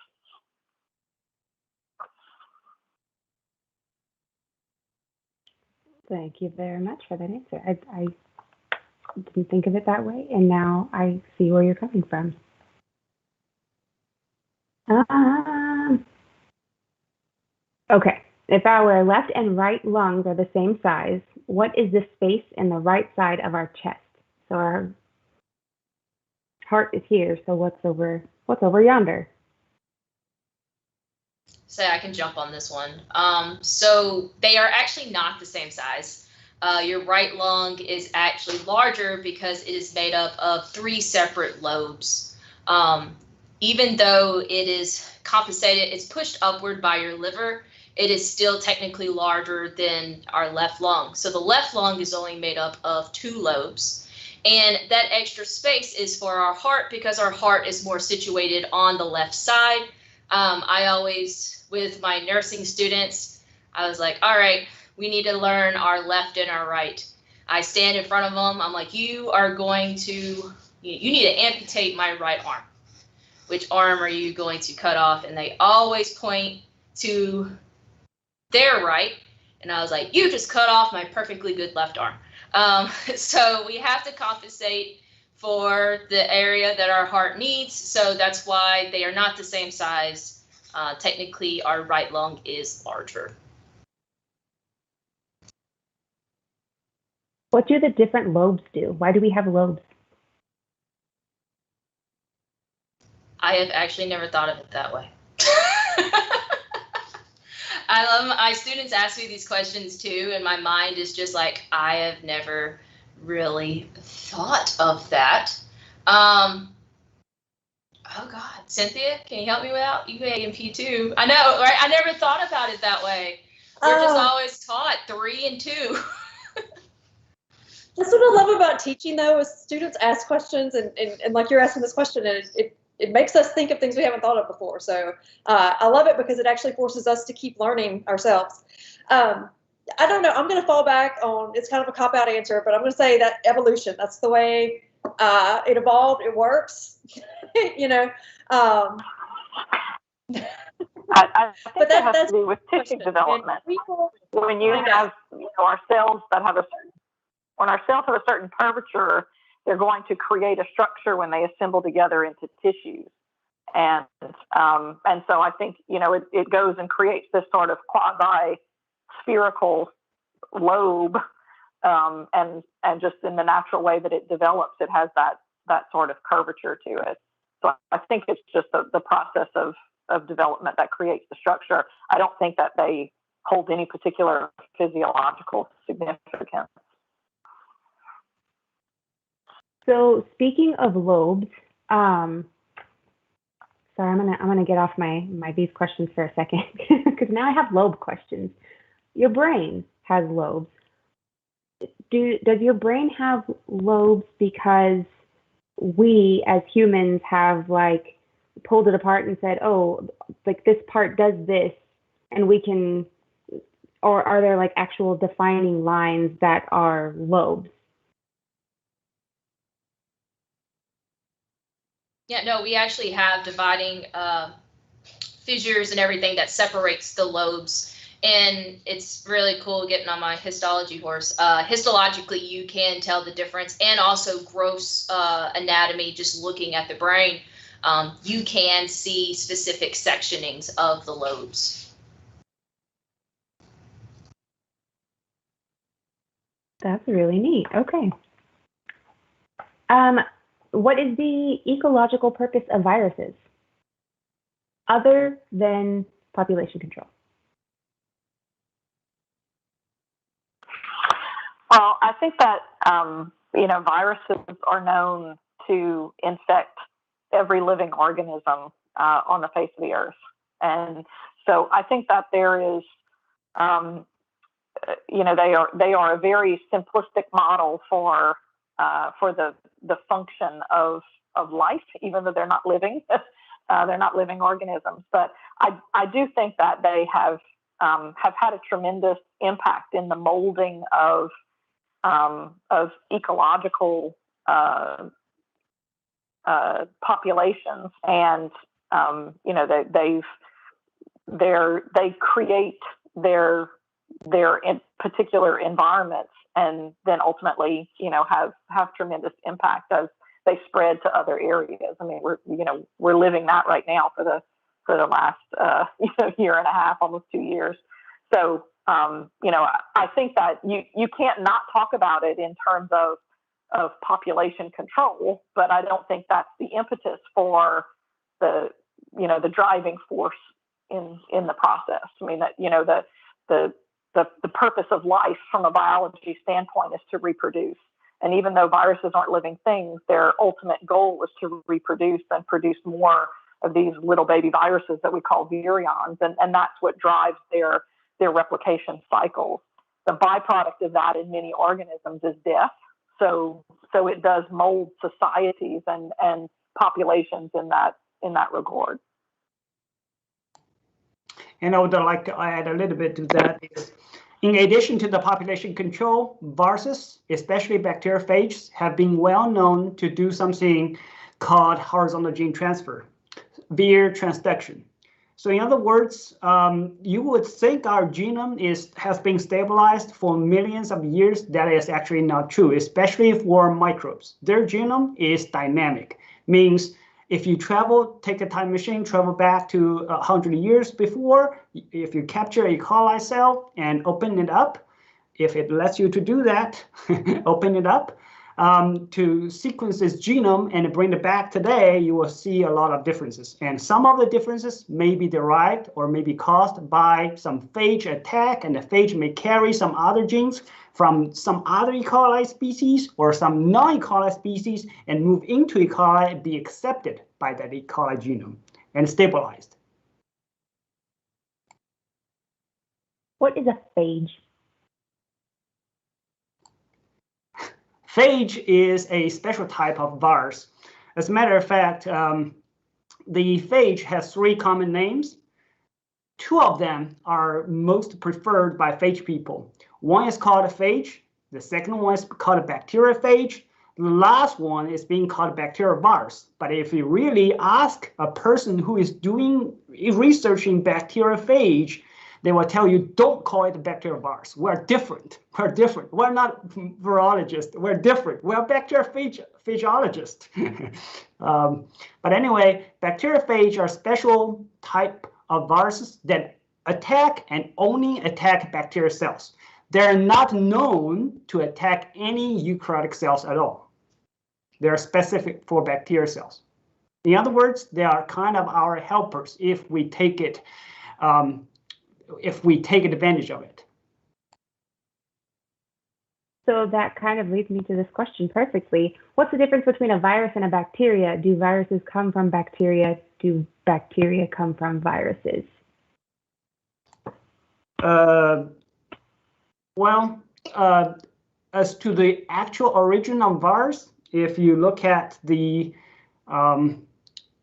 Thank you very much for that answer. I didn't think of it that way, and now I see where you're coming from. Okay, if our left and right lungs are the same size, what is the space in the right side of our chest? So our heart is here, so what's over yonder? Say I can jump on this one. So they are actually not the same size. Your right lung is actually larger because it is made up of 3 separate lobes. Even though it is compensated, it's pushed upward by your liver, it is still technically larger than our left lung. So the left lung is only made up of 2 lobes. And that extra space is for our heart because our heart is more situated on the left side. I always, with my nursing students, I was like, all right, we need to learn our left and our right. I stand in front of them. I'm like, you need to amputate my right arm. Which arm are you going to cut off? And they always point to their right. And I was like, you just cut off my perfectly good left arm. So we have to compensate for the area that our heart needs. So that's why they are not the same size. Technically, our right lung is larger. What do the different lobes do? Why do we have lobes? I have actually never thought of it that way. I love my students ask me these questions too, and my mind is just like, I have never really thought of that. Oh God, Cynthia, can you help me with that? You AMP too. I know, right? I never thought about it that way. We're just always taught 3 and 2. That's what I love about teaching, though, is students ask questions, and like you're asking this question, and it makes us think of things we haven't thought of before. So I love it because it actually forces us to keep learning ourselves. I don't know. I'm going to fall back on, it's kind of a cop-out answer, but I'm going to say that evolution. That's the way it evolved. It works. I think that has to do with tissue development. When you have our cells that have when our cells have a certain curvature, they're going to create a structure when they assemble together into tissues. And so I think, it goes and creates this sort of quasi-spherical lobe, and just in the natural way that it develops, it has that sort of curvature to it. So I think it's just the process of development that creates the structure. I don't think that they hold any particular physiological significance. So speaking of lobes, sorry, I'm gonna get off my these questions for a second because now I have lobe questions. Your brain has lobes. Does your brain have lobes because we as humans have like pulled it apart and said, oh, like this part does this, and we can, or are there like actual defining lines that are lobes? Yeah, no, we actually have dividing fissures and everything that separates the lobes. And it's really cool getting on my histology horse. Histologically, you can tell the difference, and also gross anatomy, just looking at the brain, you can see specific sectionings of the lobes. That's really neat. Okay. What is the ecological purpose of viruses other than population control? Well, I think that viruses are known to infect every living organism on the face of the earth, and so I think that there is, they are a very simplistic model for the function of life, even though they're not living. They're not living organisms, but I do think that they have had a tremendous impact in the molding of ecological populations, and they create their in particular environments, and then ultimately have tremendous impact as they spread to other areas. I mean, we're living that right now for the last year and a half, almost 2 years. So I think that you can't not talk about it in terms of population control, but I don't think that's the impetus for the driving force in the process. I mean, that the purpose of life from a biology standpoint is to reproduce. And even though viruses aren't living things, their ultimate goal is to reproduce and produce more of these little baby viruses that we call virions, and that's what drives their replication cycles. The byproduct of that in many organisms is death. So it does mold societies and populations in that regard. And I would like to add a little bit to that is, in addition to the population control, viruses, especially bacteriophages, have been well known to do something called horizontal gene transfer, via transduction. So in other words, you would think our genome has been stabilized for millions of years. That is actually not true, especially for microbes. Their genome is dynamic, means if you take a time machine, travel back to 100 years before, if you capture a E. coli cell and open it up, if it lets you to do that, open it up, to sequence this genome and bring it back today, you will see a lot of differences. And some of the differences may be derived or may be caused by some phage attack, and the phage may carry some other genes from some other E. coli species or some non-E. coli species and move into E. coli and be accepted by that E. coli genome and stabilized. What is a phage? Phage is a special type of virus. As a matter of fact, the phage has 3 common names. 2 of them are most preferred by phage people. One is called a phage. The second one is called a bacteriophage. The last one is being called bacteriovirus. But if you really ask a person who is researching bacteriophage, they will tell you, don't call it a bacteriovirus. We're different. We're different. We're not virologists. We're different. We're bacteriophageologists. But anyway, bacteriophage are special type of viruses that attack and only attack bacterial cells. They're not known to attack any eukaryotic cells at all. They're specific for bacterial cells. In other words, they are kind of our helpers if we take advantage of it. So that kind of leads me to this question perfectly. What's the difference between a virus and a bacteria? Do viruses come from bacteria do bacteria come from viruses? Well, as to the actual origin of virus, if you look at the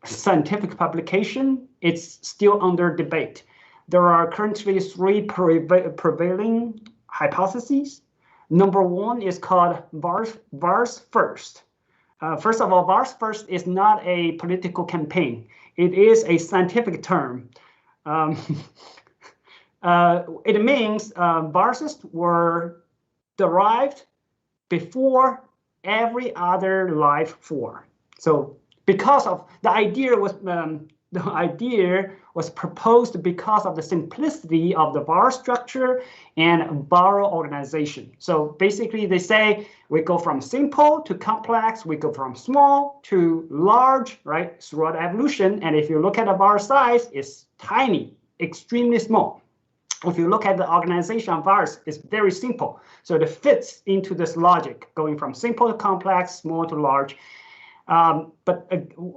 scientific publication, it's still under debate. There are currently 3 prevailing hypotheses. Number 1 is called virus first. First of all, virus first is not a political campaign. It is a scientific term. It means viruses were derived before every other life form. So because of the idea was proposed because of the simplicity of the virus structure and viral organization. So basically they say we go from simple to complex, we go from small to large, right, throughout evolution. And if you look at the virus size, it's tiny, extremely small. If you look at the organization of virus, it's very simple. So it fits into this logic, going from simple to complex, small to large. But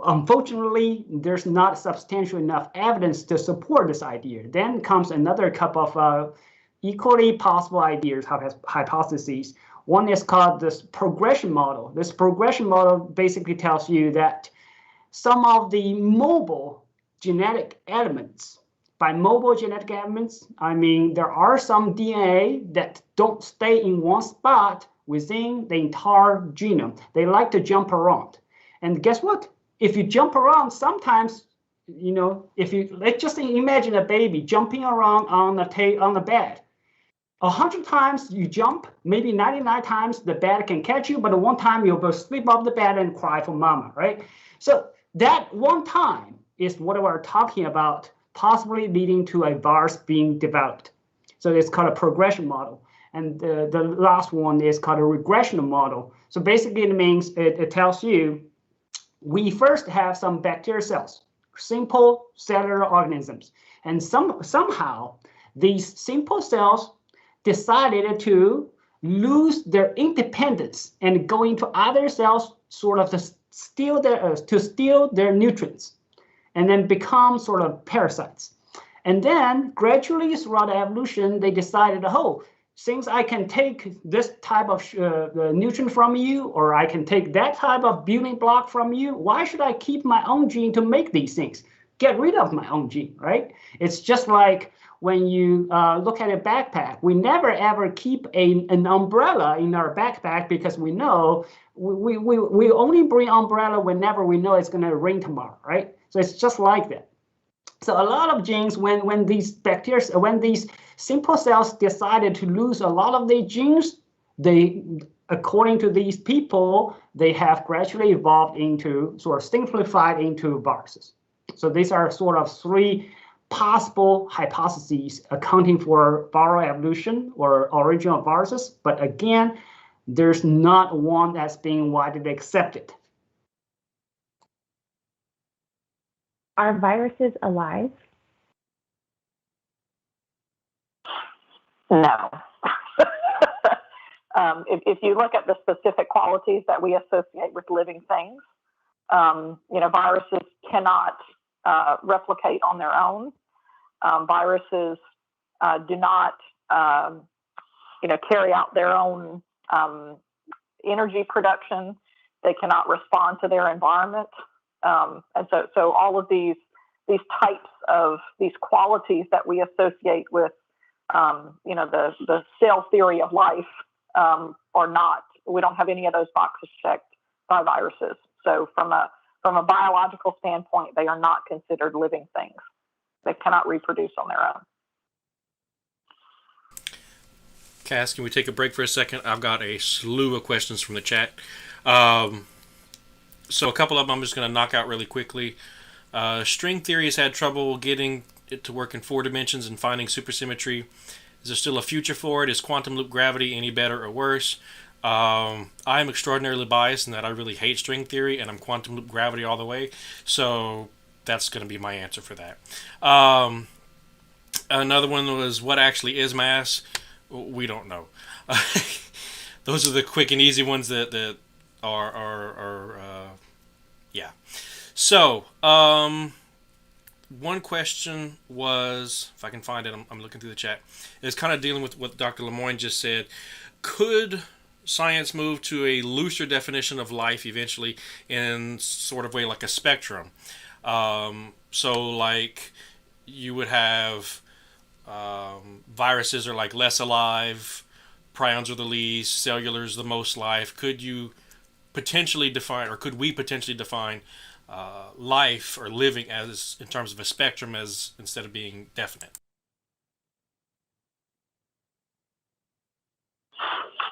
unfortunately, there's not substantial enough evidence to support this idea. Then comes another couple of equally possible ideas, hypotheses. One is called this progression model. This progression model basically tells you that some of the mobile genetic elements, by mobile genetic elements, I mean there are some DNA that don't stay in one spot within the entire genome. They like to jump around. And guess what? If you jump around, sometimes, if you let's just imagine a baby jumping around on the bed. 100 times you jump, maybe 99 times the bed can catch you, but one time you'll go sleep off the bed and cry for mama, right? So that one time is what we're talking about, possibly leading to a virus being developed. So it's called a progression model. And the last one is called a regression model. So basically it means it tells you we first have some bacterial cells, simple cellular organisms. And somehow these simple cells decided to lose their independence and go into other cells sort of to steal their nutrients and then become sort of parasites. And then gradually throughout evolution, they decided, oh, since I can take this type of nutrient from you, or I can take that type of building block from you, why should I keep my own gene to make these things? Get rid of my own gene, right? It's just like when you look at a backpack, we never ever keep an umbrella in our backpack because we know we only bring umbrella whenever we know it's going to rain tomorrow, right? So it's just like that. So a lot of genes, when these simple cells decided to lose a lot of their genes, they, according to these people, they have gradually evolved into sort of simplified into viruses. So these are sort of 3 possible hypotheses accounting for viral evolution or origin of viruses. But again, there's not one that's being widely accepted. Are viruses alive? No. If you look at the specific qualities that we associate with living things, viruses cannot replicate on their own. Viruses do not, carry out their own energy production. They cannot respond to their environment. And so all of these types of these qualities that we associate with, the cell theory of life are not. We don't have any of those boxes checked by viruses. So from a biological standpoint, they are not considered living things. They cannot reproduce on their own. Cass, can we take a break for a second? I've got a slew of questions from the chat. So a couple of them I'm just going to knock out really quickly. String theory has had trouble getting it to work in 4 dimensions and finding supersymmetry. Is there still a future for it? Is quantum loop gravity any better or worse? I am extraordinarily biased in that I really hate string theory and I'm quantum loop gravity all the way. So that's going to be my answer for that. Another one was, what actually is mass? We don't know. Those are the quick and easy ones that are yeah. So one question was, if I can find it, I'm looking through the chat. It's kind of dealing with what Dr. Lemoyne just said. Could science move to a looser definition of life eventually in sort of way like a spectrum? So like you would have viruses are like less alive, prions are the least, cellular is the most life. Could you potentially define, or could we potentially define life or living as in terms of a spectrum as instead of being definite?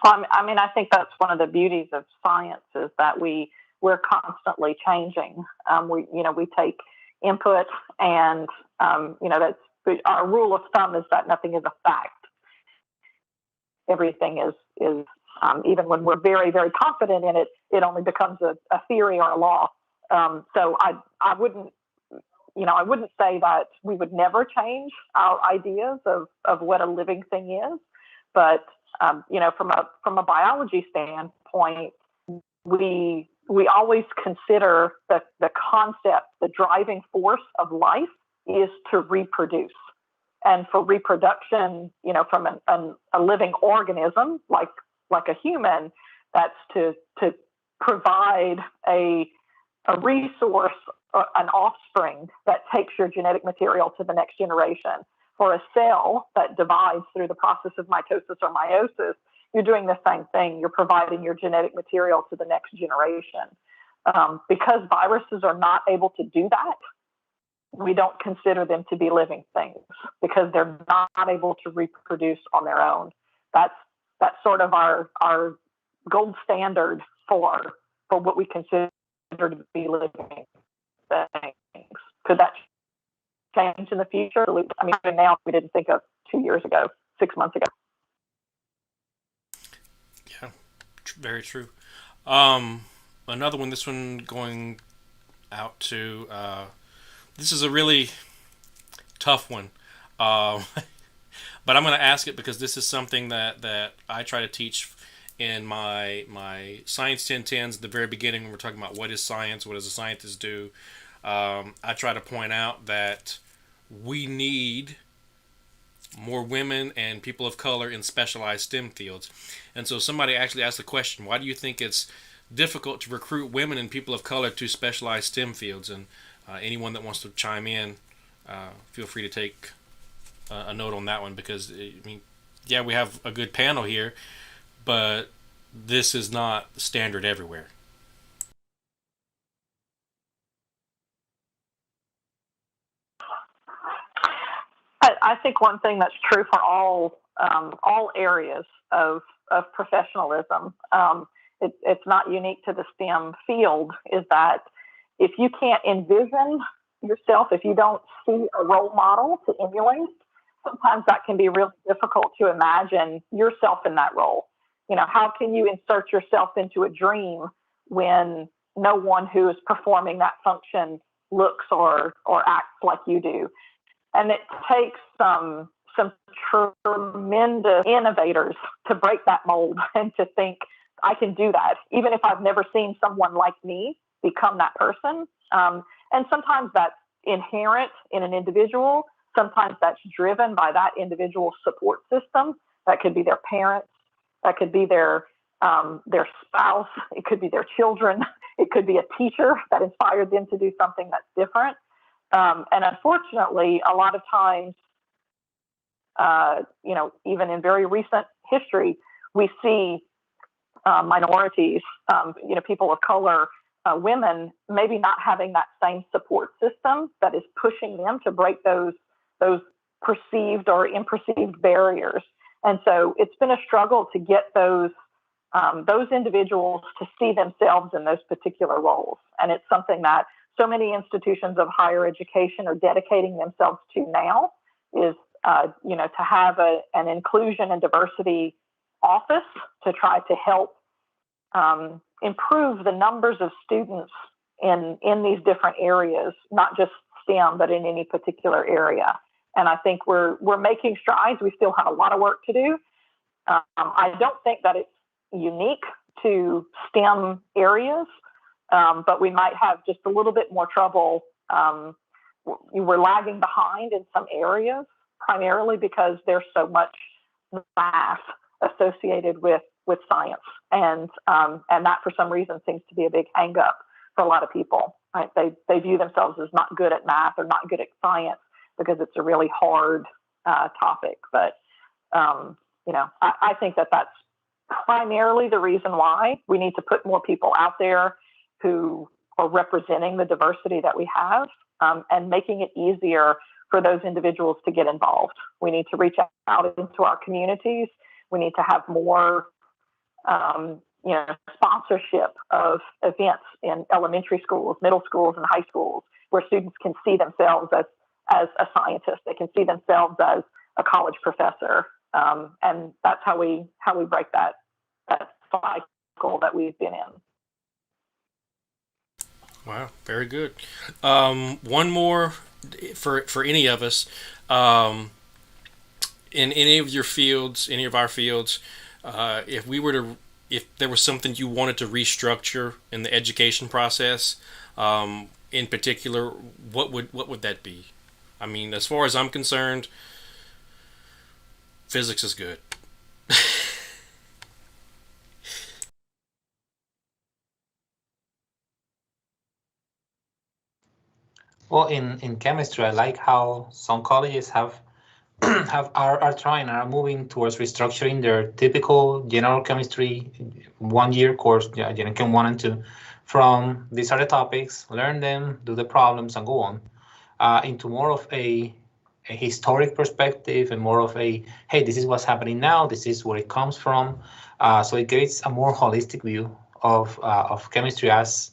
Well, I mean, I think that's one of the beauties of science is that we're constantly changing. We take input, and that's our rule of thumb is that nothing is a fact. Everything is even when we're very, very confident in it, it only becomes a theory or a law. So I wouldn't say that we would never change our ideas of what a living thing is, but from a biology standpoint, we always consider the concept, the driving force of life is to reproduce. And for reproduction, from a living organism like a human, that's to provide a resource, an offspring that takes your genetic material to the next generation. For a cell that divides through the process of mitosis or meiosis, you're doing the same thing. You're providing your genetic material to the next generation. Because viruses are not able to do that, we don't consider them to be living things because they're not able to reproduce on their own. That's sort of our gold standard for what we consider to be living things. Could that change in the future? I mean, now we didn't think of 2 years ago, 6 months ago. Yeah, very true. Another one, this one going out to, this is a really tough one. But I'm going to ask it because this is something that I try to teach in my Science 1010s at the very beginning when we're talking about what is science, what does a scientist do. I try to point out that we need more women and people of color in specialized STEM fields. And so somebody actually asked the question, why do you think it's difficult to recruit women and people of color to specialized STEM fields? And anyone that wants to chime in, feel free to take a note on that one, because I mean, yeah, we have a good panel here, but this is not standard everywhere. I think one thing that's true for all areas of professionalism, it's not unique to the STEM field, is that if you can't envision yourself, if you don't see a role model to emulate, sometimes that can be really difficult to imagine yourself in that role. How can you insert yourself into a dream when no one who is performing that function looks or acts like you do? And it takes some tremendous innovators to break that mold and to think, I can do that, even if I've never seen someone like me become that person. And sometimes that's inherent in an individual. Sometimes that's driven by that individual's support system. That could be their parents. That could be their spouse. It could be their children. It could be a teacher that inspired them to do something that's different. And unfortunately, a lot of times, even in very recent history, we see minorities, people of color, women, maybe not having that same support system that is pushing them to break those perceived or imperceived barriers. And so it's been a struggle to get those individuals to see themselves in those particular roles. And it's something that so many institutions of higher education are dedicating themselves to now, is to have an inclusion and diversity office to try to help improve the numbers of students in these different areas, not just STEM, but in any particular area. And I think we're making strides. We still have a lot of work to do. I don't think that it's unique to STEM areas, but we might have just a little bit more trouble, we're lagging behind in some areas, primarily because there's so much math associated with science, and that for some reason seems to be a big hang up for a lot of people. Right? They view themselves as not good at math or not good at science because it's a really hard topic. But I think that's primarily the reason why we need to put more people out there who are representing the diversity that we have, and making it easier for those individuals to get involved. We need to reach out into our communities. We need to have more sponsorship of events in elementary schools, middle schools, and high schools, where students can see themselves as a scientist. They can see themselves as a college professor, and that's how we break that cycle that we've been in. Wow, very good. One more for any of us. In any of your fields, any of our fields, if there was something you wanted to restructure in the education process, in particular, what would that be? I mean, as far as I'm concerned, physics is good. Well, in chemistry, I like how some colleges are moving towards restructuring their typical general chemistry 1 year course, General Chem 1 and 2, from these are the topics, learn them, do the problems, and go on, into more of a historic perspective and more of a, hey, this is what's happening now, this is where it comes from. So it creates a more holistic view of chemistry as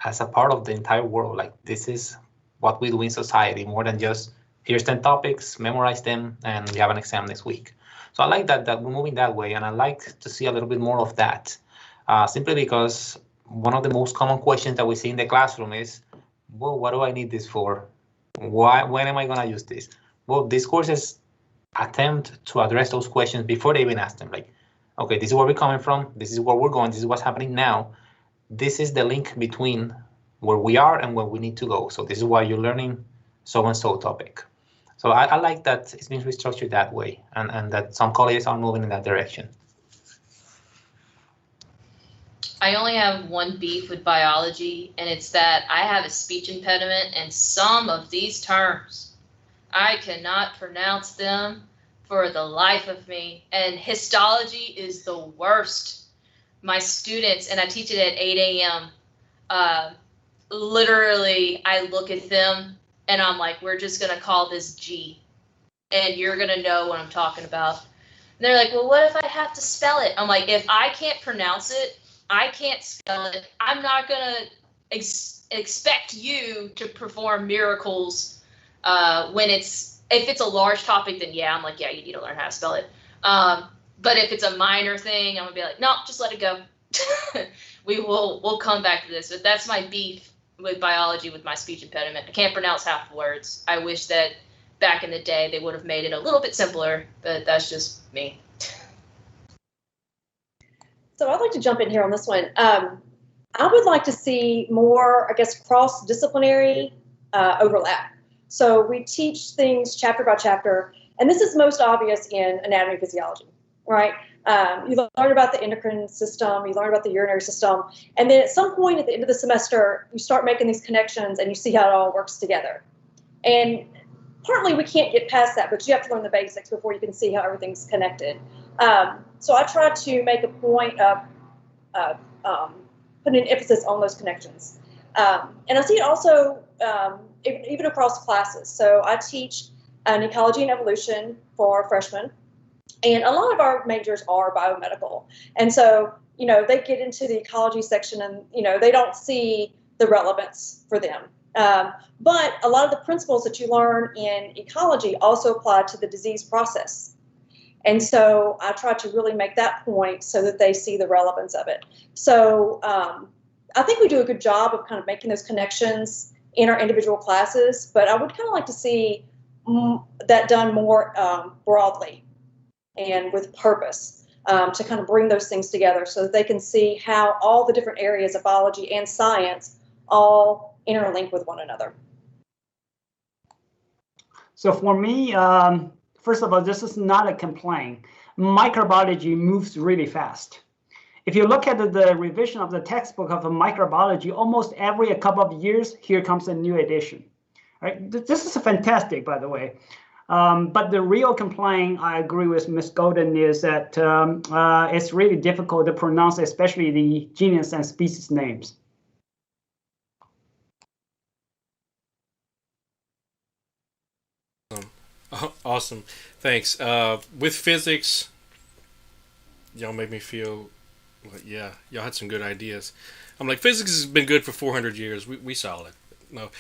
a part of the entire world. Like, this is what we do in society, more than just here's 10 topics, memorize them, and you have an exam next week. So I like that we're moving that way, and I like to see a little bit more of that, simply because one of the most common questions that we see in the classroom is, well, what do I need this for? When am I going to use this? Well, these courses attempt to address those questions before they even ask them. Like, okay, this is where we're coming from, this is where we're going, this is what's happening now. This is the link between where we are and where we need to go. So this is why you're learning so-and-so topic. So I like that it's been restructured that way, and that some colleges are moving in that direction. I only have one beef with biology, and it's that I have a speech impediment, and some of these terms, I cannot pronounce them for the life of me. And histology is the worst. My students, and I teach it at 8 a.m., literally, I look at them and I'm like, we're just going to call this G, and you're going to know what I'm talking about. And they're like, well, what if I have to spell it? I'm like, if I can't pronounce it, I can't spell it. I'm not going to expect you to perform miracles if it's a large topic, then yeah, I'm like, yeah, you need to learn how to spell it. But if it's a minor thing, I'm going to be like, no, just let it go. We'll come back to this. But that's my beef with biology, with my speech impediment. I can't pronounce half the words. I wish that back in the day they would have made it a little bit simpler, but that's just me. So I'd like to jump in here on this one. I would like to see more, I guess, cross-disciplinary overlap. So we teach things chapter by chapter, and this is most obvious in anatomy and physiology, right? You learn about the endocrine system, you learn about the urinary system, and then at some point at the end of the semester, you start making these connections and you see how it all works together. And partly we can't get past that, but you have to learn the basics before you can see how everything's connected. So I try to make a point of putting an emphasis on those connections. And I see it also even across classes. So I teach an ecology and evolution for freshmen. And a lot of our majors are biomedical. And so, they get into the ecology section and, they don't see the relevance for them. But a lot of the principles that you learn in ecology also apply to the disease process. And so I try to really make that point so that they see the relevance of it. So I think we do a good job of kind of making those connections in our individual classes, but I would kind of like to see that done more broadly and with purpose, to kind of bring those things together so that they can see how all the different areas of biology and science all interlink with one another. So for me, first of all, this is not a complaint. Microbiology moves really fast. If you look at the revision of the textbook of the microbiology, almost every couple of years, here comes a new edition. Right? This is fantastic, by the way. But the real complaint, I agree with Ms. Golden, is that it's really difficult to pronounce, especially the genus and species names. Awesome, thanks. With physics, y'all made me feel, well, yeah, y'all had some good ideas. I'm like, physics has been good for 400 years. We saw it. No,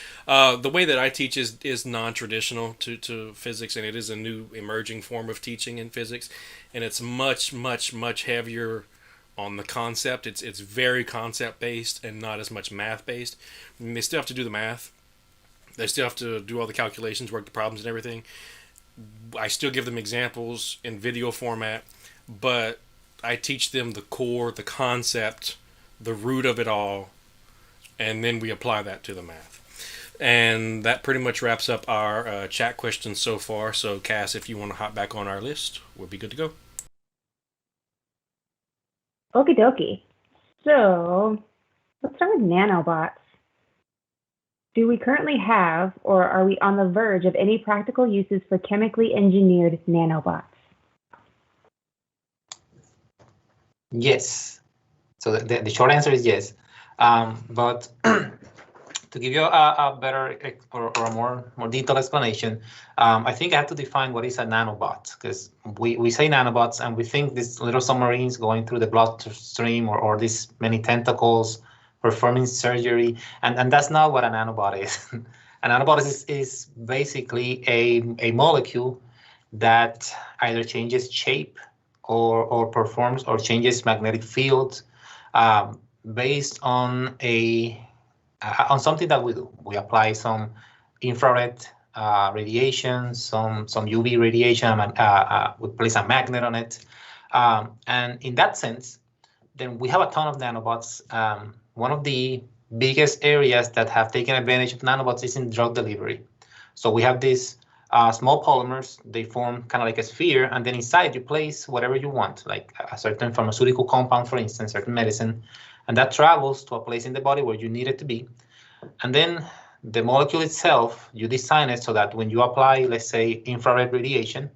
the way that I teach is non-traditional to physics, and it is a new emerging form of teaching in physics, and it's much heavier on the concept. It's very concept based and not as much math based. I mean, they still have to do the math. They still have to do all the calculations, work the problems and everything. I still give them examples in video format, but I teach them the core, the concept, the root of it all, and then we apply that to the math. And that pretty much wraps up our chat questions so far. So, Cass, if you want to hop back on our list, we'll be good to go. Okie dokie. So, let's start with nanobots. Do we currently have, or are we on the verge of any practical uses for chemically engineered nanobots? Yes. So the short answer is yes. But to give you a better or a more detailed explanation, I think I have to define what is a nanobot, because we say nanobots and we think these little submarines going through the bloodstream or these many tentacles performing surgery, and that's not what a nanobot is. A nanobot is basically a molecule that either changes shape or performs or changes magnetic field based on something that we do. We apply some infrared radiation, some UV radiation, we place a magnet on it, and in that sense, then we have a ton of nanobots. One of the biggest areas that have taken advantage of nanobots is in drug delivery. So we have these small polymers. They form kind of like a sphere, and then inside you place whatever you want, like a certain pharmaceutical compound, for instance, certain medicine, and that travels to a place in the body where you need it to be. And then the molecule itself, you design it so that when you apply, let's say, infrared radiation,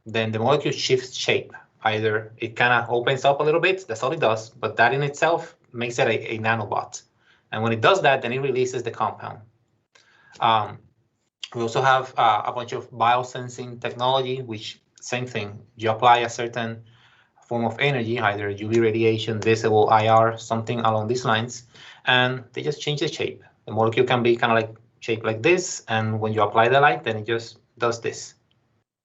then the molecule shifts shape. Either it kind of opens up a little bit, that's all it does, but that in itself makes it a nanobot. And when it does that, then it releases the compound. We also have a bunch of biosensing technology, which same thing, you apply a certain form of energy, either UV radiation, visible, IR, something along these lines, and they just change the shape. The molecule can be kind of like shaped like this, and when you apply the light, then it just does this.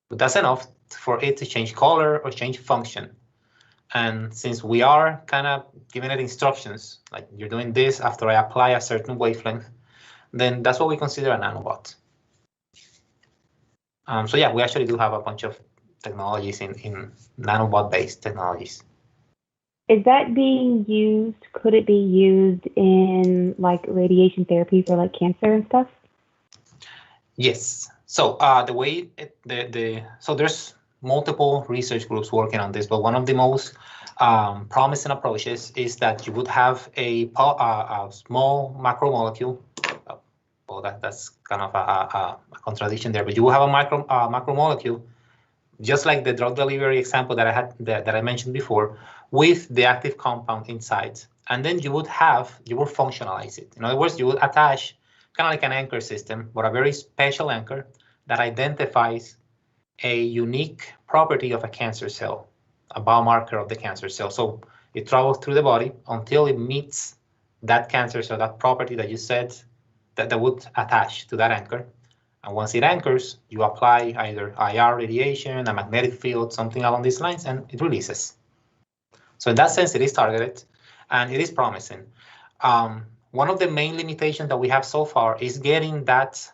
But that's enough for it to change color or change function. And since we are kind of giving it instructions, like you're doing this after I apply a certain wavelength, then that's what we consider a nanobot. So yeah, we actually do have a bunch of technologies in nanobot-based technologies. Is that being used? Could it be used in like radiation therapy for like cancer and stuff? Yes. So the way so there's multiple research groups working on this, but one of the most promising approaches is that you would have a small macromolecule. Well, that's kind of a contradiction there, but you will have a macromolecule, just like the drug delivery example that I had that I mentioned before, with the active compound inside, and then you would functionalize it. In other words, you would attach kind of like an anchor system, but a very special anchor that identifies a unique property of a cancer cell, a biomarker of the cancer cell. So it travels through the body until it meets that cancer cell, that property that you said that would attach to that anchor. And once it anchors, you apply either IR radiation, a magnetic field, something along these lines, and it releases. So in that sense, it is targeted and it is promising. One of the main limitations that we have so far is getting that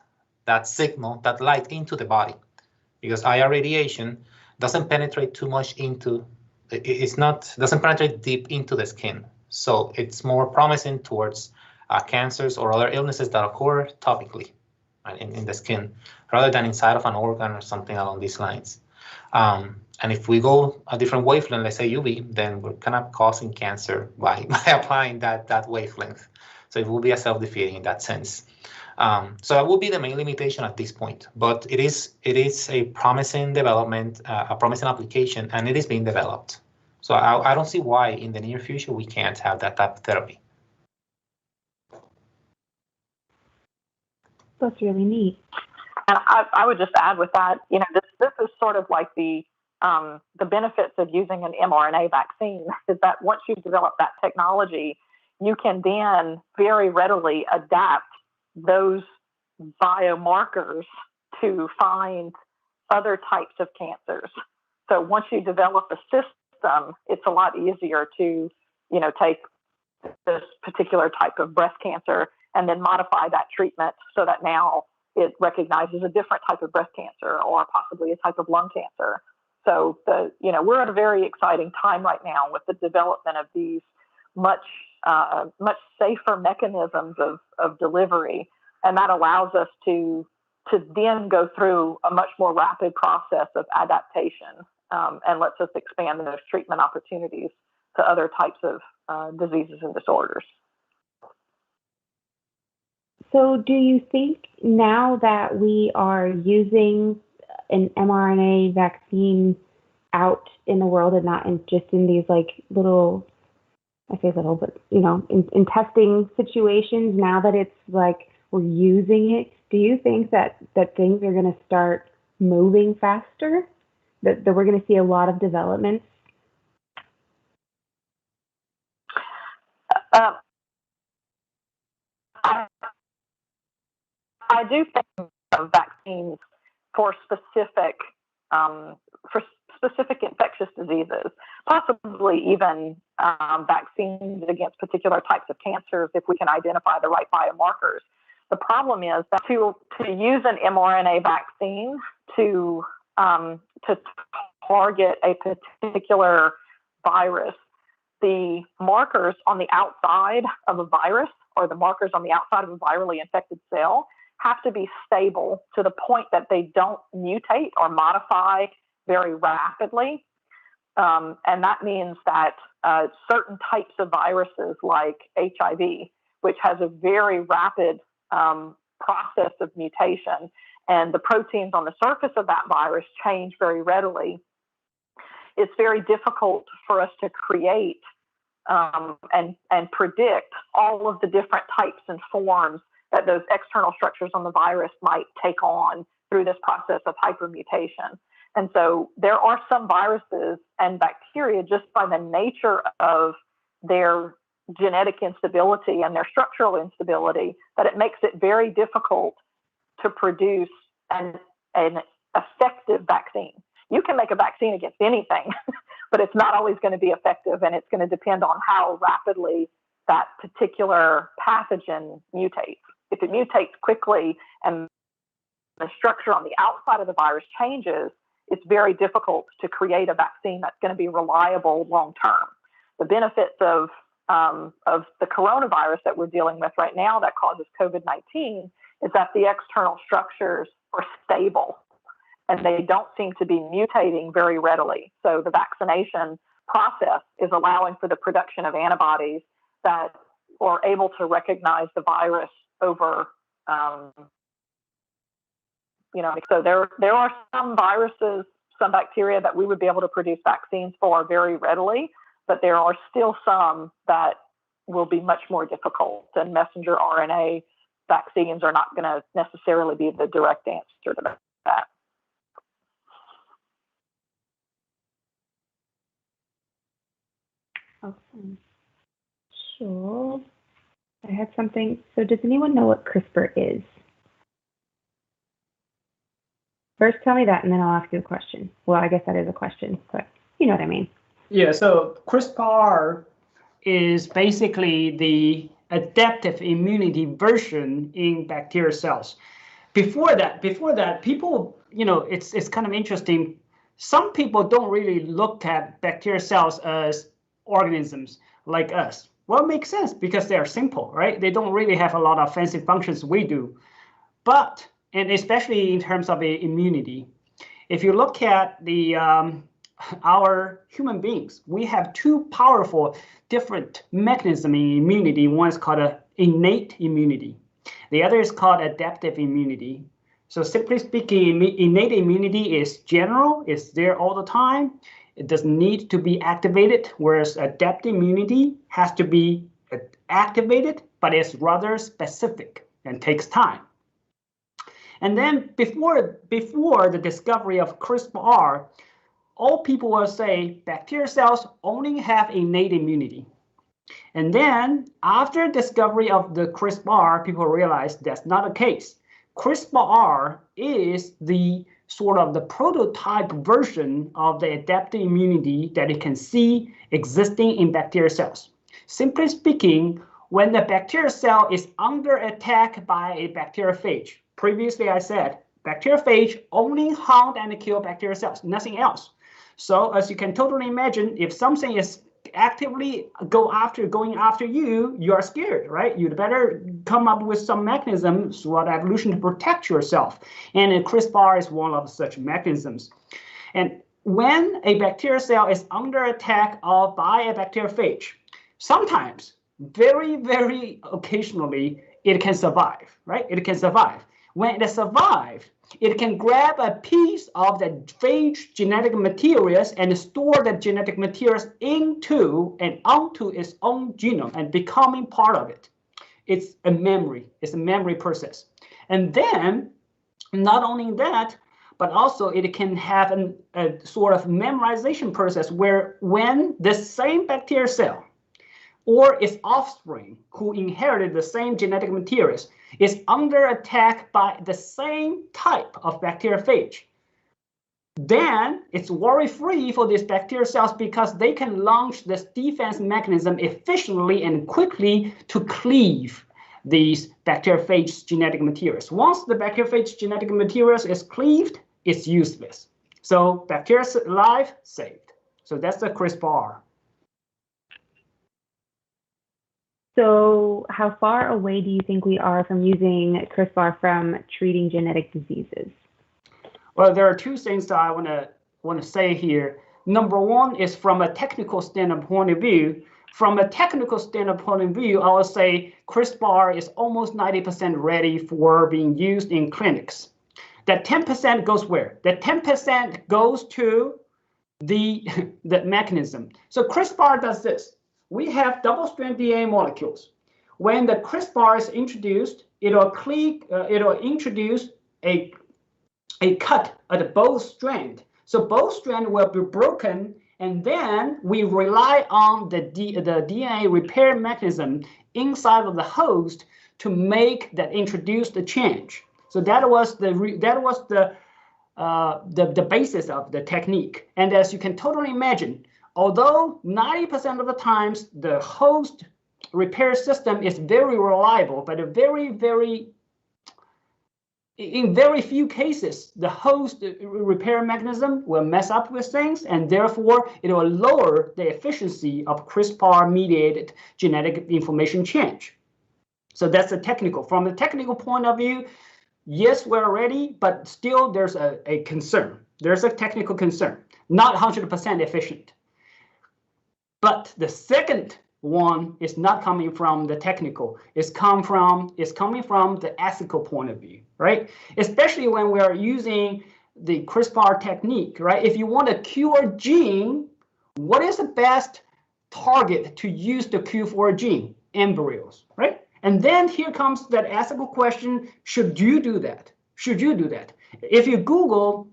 signal, that light into the body, because IR radiation doesn't penetrate too much into, doesn't penetrate deep into the skin. So it's more promising towards cancers or other illnesses that occur topically. in the skin, rather than inside of an organ or something along these lines. And if we go a different wavelength, let's say UV, then we're kind of causing cancer by applying that wavelength. So it will be a self-defeating in that sense. So that will be the main limitation at this point. But it is a promising development, a promising application, and it is being developed. So I don't see why in the near future we can't have that type of therapy. That's really neat. And I would just add with that, this is sort of like the benefits of using an mRNA vaccine is that once you've developed that technology, you can then very readily adapt those biomarkers to find other types of cancers. So once you develop a system, it's a lot easier to, take this particular type of breast cancer and then modify that treatment so that now it recognizes a different type of breast cancer or possibly a type of lung cancer. So we're at a very exciting time right now with the development of these much safer mechanisms of delivery, and that allows us to then go through a much more rapid process of adaptation, and lets us expand those treatment opportunities to other types of diseases and disorders. So do you think now that we are using an mRNA vaccine out in the world and not just in these little, I say little, but in testing situations, now that it's we're using it, do you think that things are going to start moving faster? That we're going to see a lot of developments? I do think of vaccines for specific infectious diseases, possibly even vaccines against particular types of cancers if we can identify the right biomarkers. The problem is that to use an mRNA vaccine to target a particular virus, the markers on the outside of a virus or the markers on the outside of a virally infected cell have to be stable to the point that they don't mutate or modify very rapidly. And that means that certain types of viruses like HIV, which has a very rapid process of mutation, and the proteins on the surface of that virus change very readily, it's very difficult for us to create and predict all of the different types and forms that those external structures on the virus might take on through this process of hypermutation. And so there are some viruses and bacteria, just by the nature of their genetic instability and their structural instability, that it makes it very difficult to produce an effective vaccine. You can make a vaccine against anything, but it's not always going to be effective, and it's going to depend on how rapidly that particular pathogen mutates. If it mutates quickly and the structure on the outside of the virus changes, it's very difficult to create a vaccine that's going to be reliable long term. The benefits of the coronavirus that we're dealing with right now that causes COVID-19 is that the external structures are stable and they don't seem to be mutating very readily. So the vaccination process is allowing for the production of antibodies that are able to recognize the virus over, so there are some viruses, some bacteria that we would be able to produce vaccines for very readily, but there are still some that will be much more difficult, and messenger RNA vaccines are not going to necessarily be the direct answer to that. Awesome. Sure. I had something. So does anyone know what CRISPR is? First, tell me that, and then I'll ask you a question. Well, I guess that is a question, but you know what I mean. Yeah, so CRISPR is basically the adaptive immunity version in bacterial cells. Before that, people, it's kind of interesting. Some people don't really look at bacterial cells as organisms like us. Well, it makes sense because they are simple, right? They don't really have a lot of fancy functions we do. But and especially in terms of immunity. If you look at the our human beings, we have two powerful different mechanisms in immunity. One is called innate immunity. The other is called adaptive immunity. So simply speaking, innate immunity is general, it's there all the time. It doesn't need to be activated, whereas adaptive immunity has to be activated, but it's rather specific and takes time. And then before the discovery of CRISPR, all people will say bacterial cells only have innate immunity. And then after discovery of the CRISPR, people realize that's not the case. CRISPR is the sort of the prototype version of the adaptive immunity that you can see existing in bacterial cells. Simply speaking, when the bacterial cell is under attack by a bacteriophage, previously I said bacteriophage only hunt and kill bacterial cells, nothing else. So as you can totally imagine, if something is actively going after you, you are scared, right? You'd better come up with some mechanisms throughout evolution to protect yourself. And CRISPR is one of such mechanisms. And when a bacterial cell is under attack by a bacteriophage, sometimes, very, very occasionally, it can survive, right? It can survive. When it survives, it can grab a piece of the phage genetic materials and store the genetic materials into and onto its own genome and becoming part of it. It's a memory. It's a memory process. And then, not only that, but also it can have a sort of memorization process where when the same bacterial cell or its offspring who inherited the same genetic materials is under attack by the same type of bacteriophage, then it's worry-free for these bacterial cells because they can launch this defense mechanism efficiently and quickly to cleave these bacteriophage genetic materials. Once the bacteriophage genetic materials is cleaved, it's useless. So bacteria alive, saved. So that's the CRISPR. So how far away do you think we are from using CRISPR from treating genetic diseases? Well, there are two things that I want to say here. Number one is from a technical standpoint of view. From a technical standpoint of view, I would say CRISPR is almost 90% ready for being used in clinics. That 10% goes where? That 10% goes to the mechanism. So CRISPR does this. We have double-strand DNA molecules. When the CRISPR is introduced, it'll introduce a cut at both strands. So both strands will be broken, and then we rely on the DNA repair mechanism inside of the host to make that introduce the change. So that was the basis of the technique. And as you can totally imagine, although 90% of the times the host repair system is very reliable, but in very few cases, the host repair mechanism will mess up with things, and therefore it will lower the efficiency of CRISPR-mediated genetic information change. So that's the technical. From the technical point of view, yes, we're ready, but still there's a concern. There's a technical concern, not 100% efficient. But the second one is not coming from the technical. It's coming from the ethical point of view, right? Especially when we are using the CRISPR technique, right? If you want to cure a gene, what is the best target to use to cure for a gene? Embryos, right? And then here comes that ethical question: should you do that? Should you do that? If you Google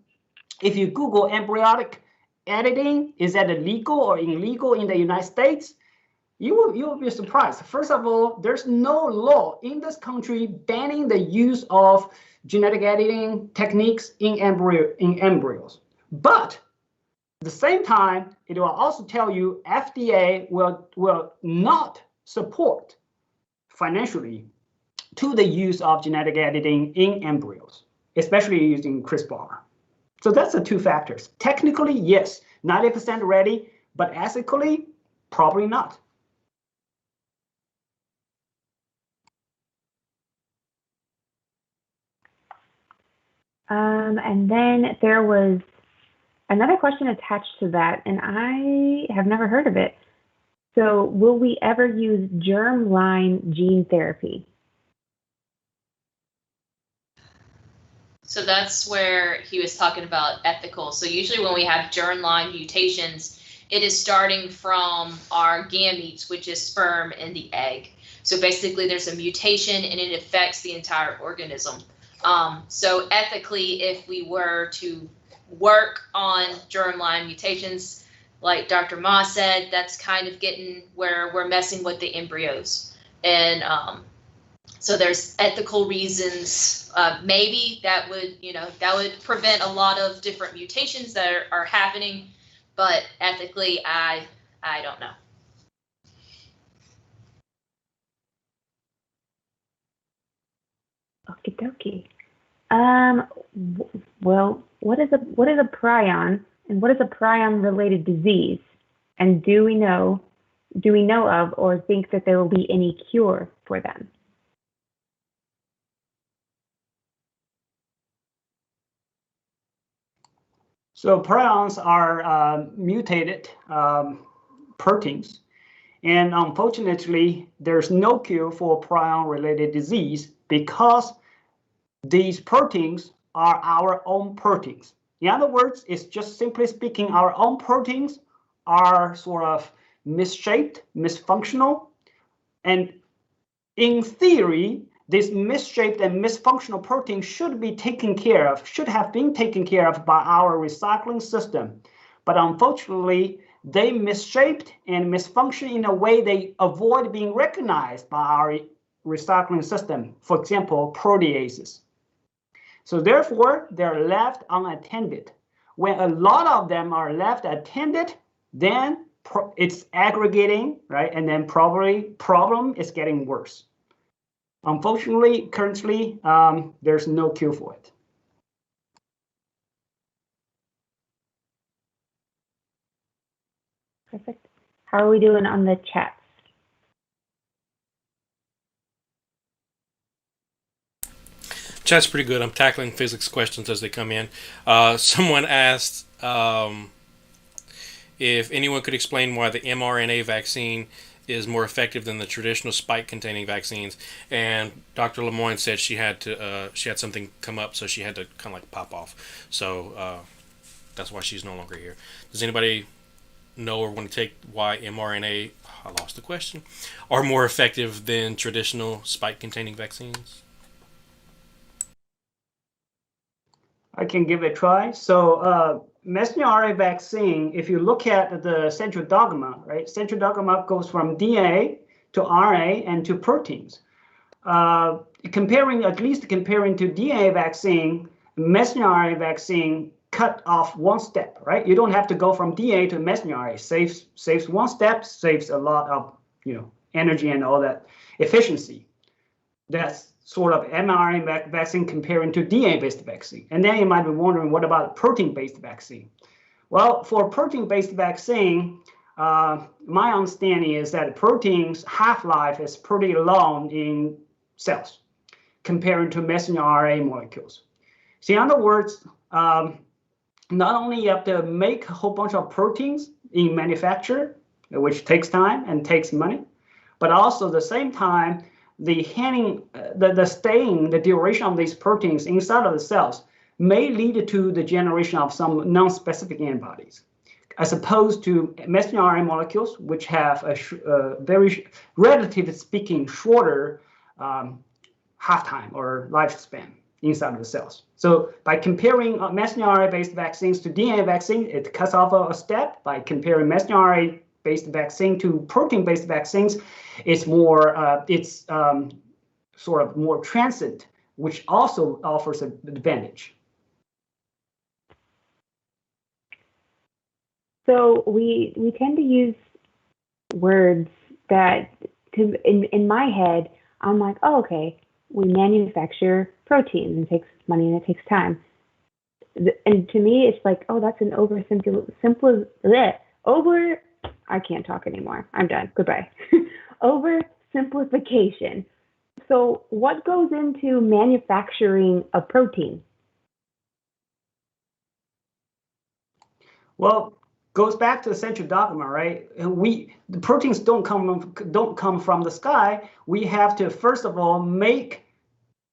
embryonic editing, is that illegal or illegal in the United States? You will be surprised. First of all, there's no law in this country banning the use of genetic editing techniques in embryos. But at the same time, it will also tell you FDA will not support financially to the use of genetic editing in embryos, especially using CRISPR. So that's the two factors. Technically, yes, 90% ready, but ethically, probably not. And then there was another question attached to that, and I have never heard of it. So, will we ever use germline gene therapy? So that's where he was talking about ethical. So usually when we have germline mutations, it is starting from our gametes, which is sperm in the egg. So basically there's a mutation and it affects the entire organism. So ethically, if we were to work on germline mutations, like Dr. Ma said, that's kind of getting where we're messing with the embryos. And so there's ethical reasons, maybe that would prevent a lot of different mutations that are happening, but ethically, I don't know. Okie dokie. Well, what is a prion, and what is a prion-related disease? And do we know of or think that there will be any cure for them? So prions are mutated proteins. And unfortunately, there's no cure for prion-related disease because these proteins are our own proteins. In other words, it's just simply speaking, our own proteins are sort of misshaped, misfunctional. And in theory, this misshaped and misfunctional protein should have been taken care of by our recycling system. But unfortunately, they misshaped and misfunction in a way they avoid being recognized by our recycling system. For example, proteases. So therefore, they're left unattended. When a lot of them are left attended, then it's aggregating, right? And then probably problem is getting worse. Unfortunately, currently, there's no cure for it. Perfect. How are we doing on the chats? Chat's pretty good. I'm tackling physics questions as they come in. Someone asked if anyone could explain why the mRNA vaccine is more effective than the traditional spike-containing vaccines. And Dr. Lemoyne said she had something come up, so she had to kind of like pop off. So that's why she's no longer here. Does anybody know or want to take why mRNA, I lost the question, are more effective than traditional spike-containing vaccines? I can give it a try. So messenger RNA vaccine, if you look at the central dogma, right? Central dogma goes from DNA to RNA and to proteins. Comparing to DNA vaccine, messenger RNA vaccine cut off one step, right? You don't have to go from DNA to messenger RNA. Saves one step, saves a lot of energy and all that efficiency. That's sort of mRNA vaccine comparing to DNA-based vaccine. And then you might be wondering, what about protein-based vaccine? Well, for protein-based vaccine, my understanding is that protein's half-life is pretty long in cells comparing to messenger RNA molecules. So in other words, not only you have to make a whole bunch of proteins in manufacture, which takes time and takes money, but also at the same time, the duration of these proteins inside of the cells may lead to the generation of some non-specific antibodies, as opposed to messenger RNA molecules, which have a very, relatively speaking, shorter half-time or lifespan inside of the cells. So by comparing messenger RNA-based vaccines to DNA vaccine, it cuts off a step. By comparing messenger RNA-based vaccine to protein-based vaccines, it's more, sort of more transient, which also offers an advantage. So we tend to use words that, because in my head, I'm like, oh, okay, we manufacture proteins and it takes money and it takes time. And to me, it's like, oh, that's an I can't talk anymore. I'm done. Goodbye. Oversimplification. So what goes into manufacturing a protein? Well, goes back to the central dogma, right? The proteins don't come from the sky. We have to first of all make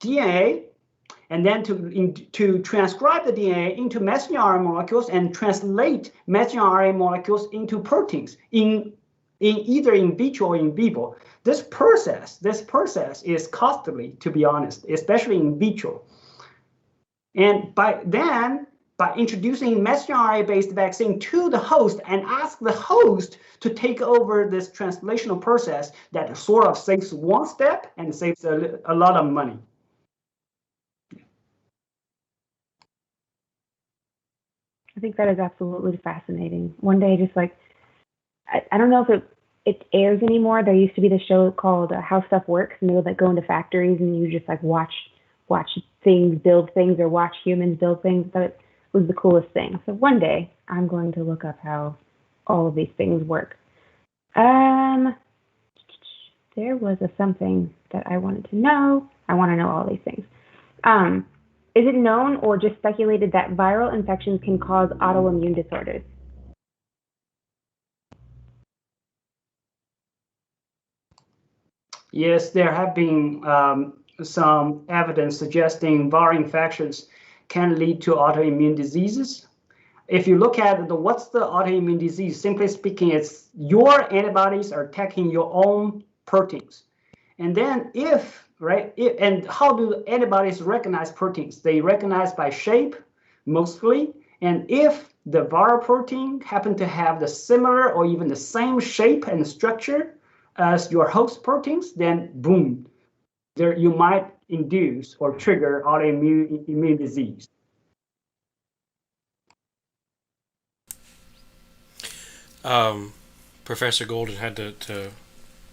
DNA, and then to transcribe the DNA into messenger RNA molecules and translate messenger RNA molecules into proteins in either in vitro or in vivo. This process is costly, to be honest, especially in vitro. And by introducing messenger RNA-based vaccine to the host and ask the host to take over this translational process, that sort of saves one step and saves a lot of money. I think that is absolutely fascinating. One day, just like, I don't know if it airs anymore. There used to be the show called How Stuff Works, and they would like go into factories and you just like watch things build things or watch humans build things. But it was the coolest thing. So one day I'm going to look up how all of these things work. There was something that I wanted to know. I want to know all these things. Is it known or just speculated that viral infections can cause autoimmune disorders? Yes, there have been some evidence suggesting viral infections can lead to autoimmune diseases. If you look at what's the autoimmune disease, simply speaking, it's your antibodies are attacking your own proteins. And then and how do antibodies recognize proteins? They recognize by shape, mostly. And if the viral protein happen to have the similar or even the same shape and structure as your host proteins, then boom, there you might induce or trigger autoimmune disease. Professor Golden had to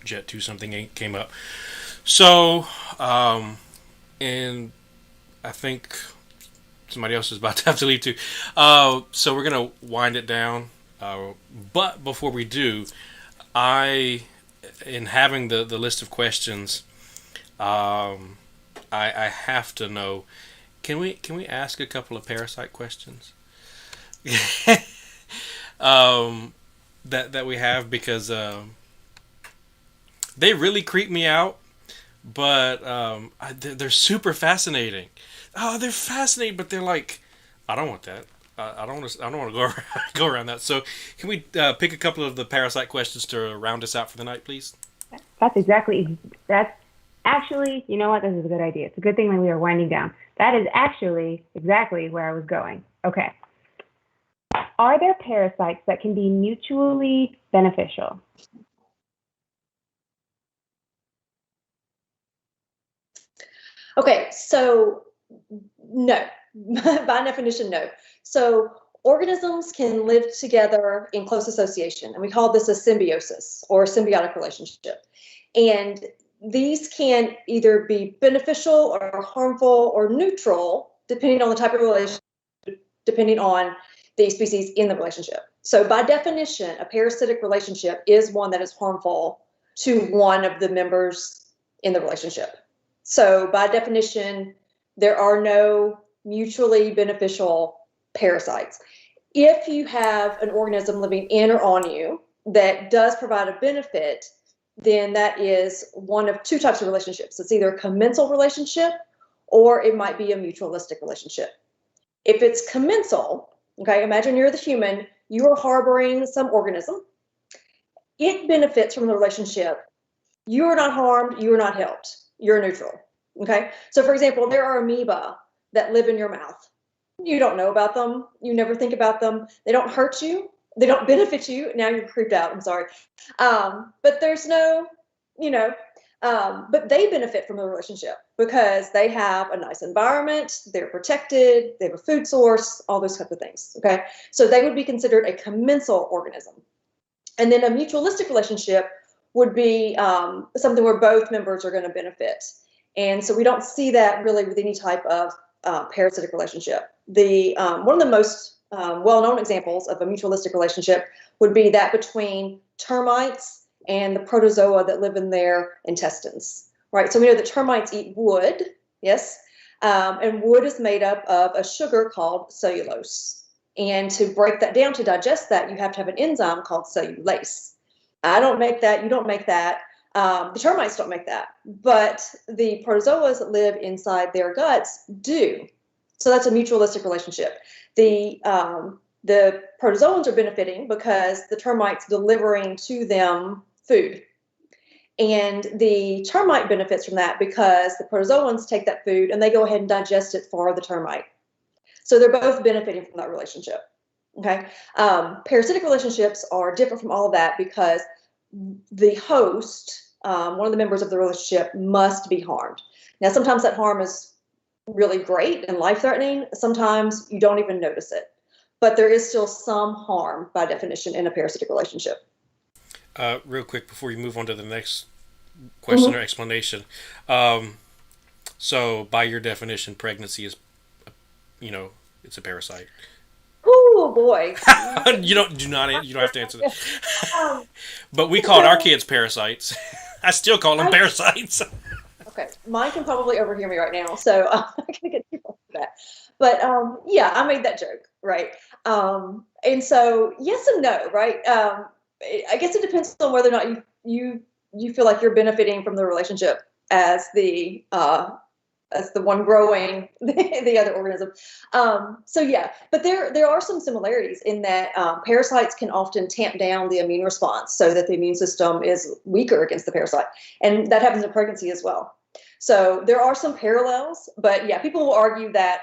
jet to something came up. So, and I think somebody else is about to have to leave too. So we're going to wind it down. But before we do, in having the list of questions, I have to know, can we ask a couple of parasite questions? That we have, because they really creep me out, but they're super fascinating. Oh, they're fascinating, but they're like, I don't want that. I don't want to go around that. So, can we pick a couple of the parasite questions to round us out for the night, please? That's actually, you know what? This is a good idea. It's a good thing that we are winding down. That is actually exactly where I was going. Okay. Are there parasites that can be mutually beneficial? Okay, so no. By definition, no. So organisms can live together in close association, and we call this a symbiosis or a symbiotic relationship. And these can either be beneficial or harmful or neutral, depending on the type of relationship, depending on the species in the relationship. So by definition, a parasitic relationship is one that is harmful to one of the members in the relationship. So by definition, there are no mutually beneficial parasites. If you have an organism living in or on you that does provide a benefit, then that is one of two types of relationships. It's either a commensal relationship or it might be a mutualistic relationship. If it's commensal, okay, imagine you're the human, you are harboring some organism. It benefits from the relationship. You are not harmed, you are not helped. You're neutral, okay? So for example, there are amoeba that live in your mouth. You don't know about them. You never think about them. They don't hurt you. They don't benefit you. Now you're creeped out, I'm sorry. But there's no, but they benefit from the relationship because they have a nice environment, they're protected, they have a food source, all those types of things, okay? So they would be considered a commensal organism. And then a mutualistic relationship would be something where both members are going to benefit. And so we don't see that really with any type of parasitic relationship. One of the most well-known examples of a mutualistic relationship would be that between termites and the protozoa that live in their intestines, right? So we know that termites eat wood, yes, and wood is made up of a sugar called cellulose. And to break that down, to digest that, you have to have an enzyme called cellulase. I don't make that. You don't make that. The termites don't make that. But the protozoas that live inside their guts do. So that's a mutualistic relationship. The protozoans are benefiting because the termites delivering to them food. And the termite benefits from that because the protozoans take that food and they go ahead and digest it for the termite. So they're both benefiting from that relationship. Okay. Parasitic relationships are different from all of that because the host, one of the members of the relationship, must be harmed. Now, sometimes that harm is really great and life-threatening. Sometimes you don't even notice it. But there is still some harm by definition in a parasitic relationship. Real quick before you move on to the next question or explanation. So by your definition, pregnancy is, it's a parasite. Oh boy. You don't have to answer that. But we called our kids parasites. I still call them parasites. Okay, mine can probably overhear me right now, so I'm not gonna get too much for that. But yeah, I made that joke, right? And so yes and no, right? I guess it depends on whether or not you feel like you're benefiting from the relationship as the one growing the other organism. So yeah, but there are some similarities in that parasites can often tamp down the immune response so that the immune system is weaker against the parasite, and that happens in pregnancy as well. So there are some parallels, but yeah, people will argue that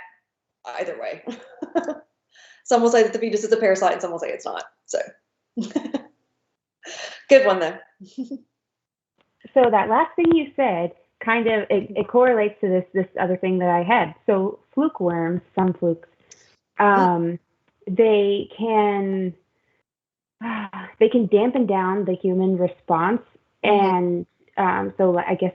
either way. Some will say that the fetus is a parasite, and some will say it's not. So good one though. So that last thing you said kind of it correlates to this other thing that I had. So fluke worms, some flukes, they can dampen down the human response, and so I guess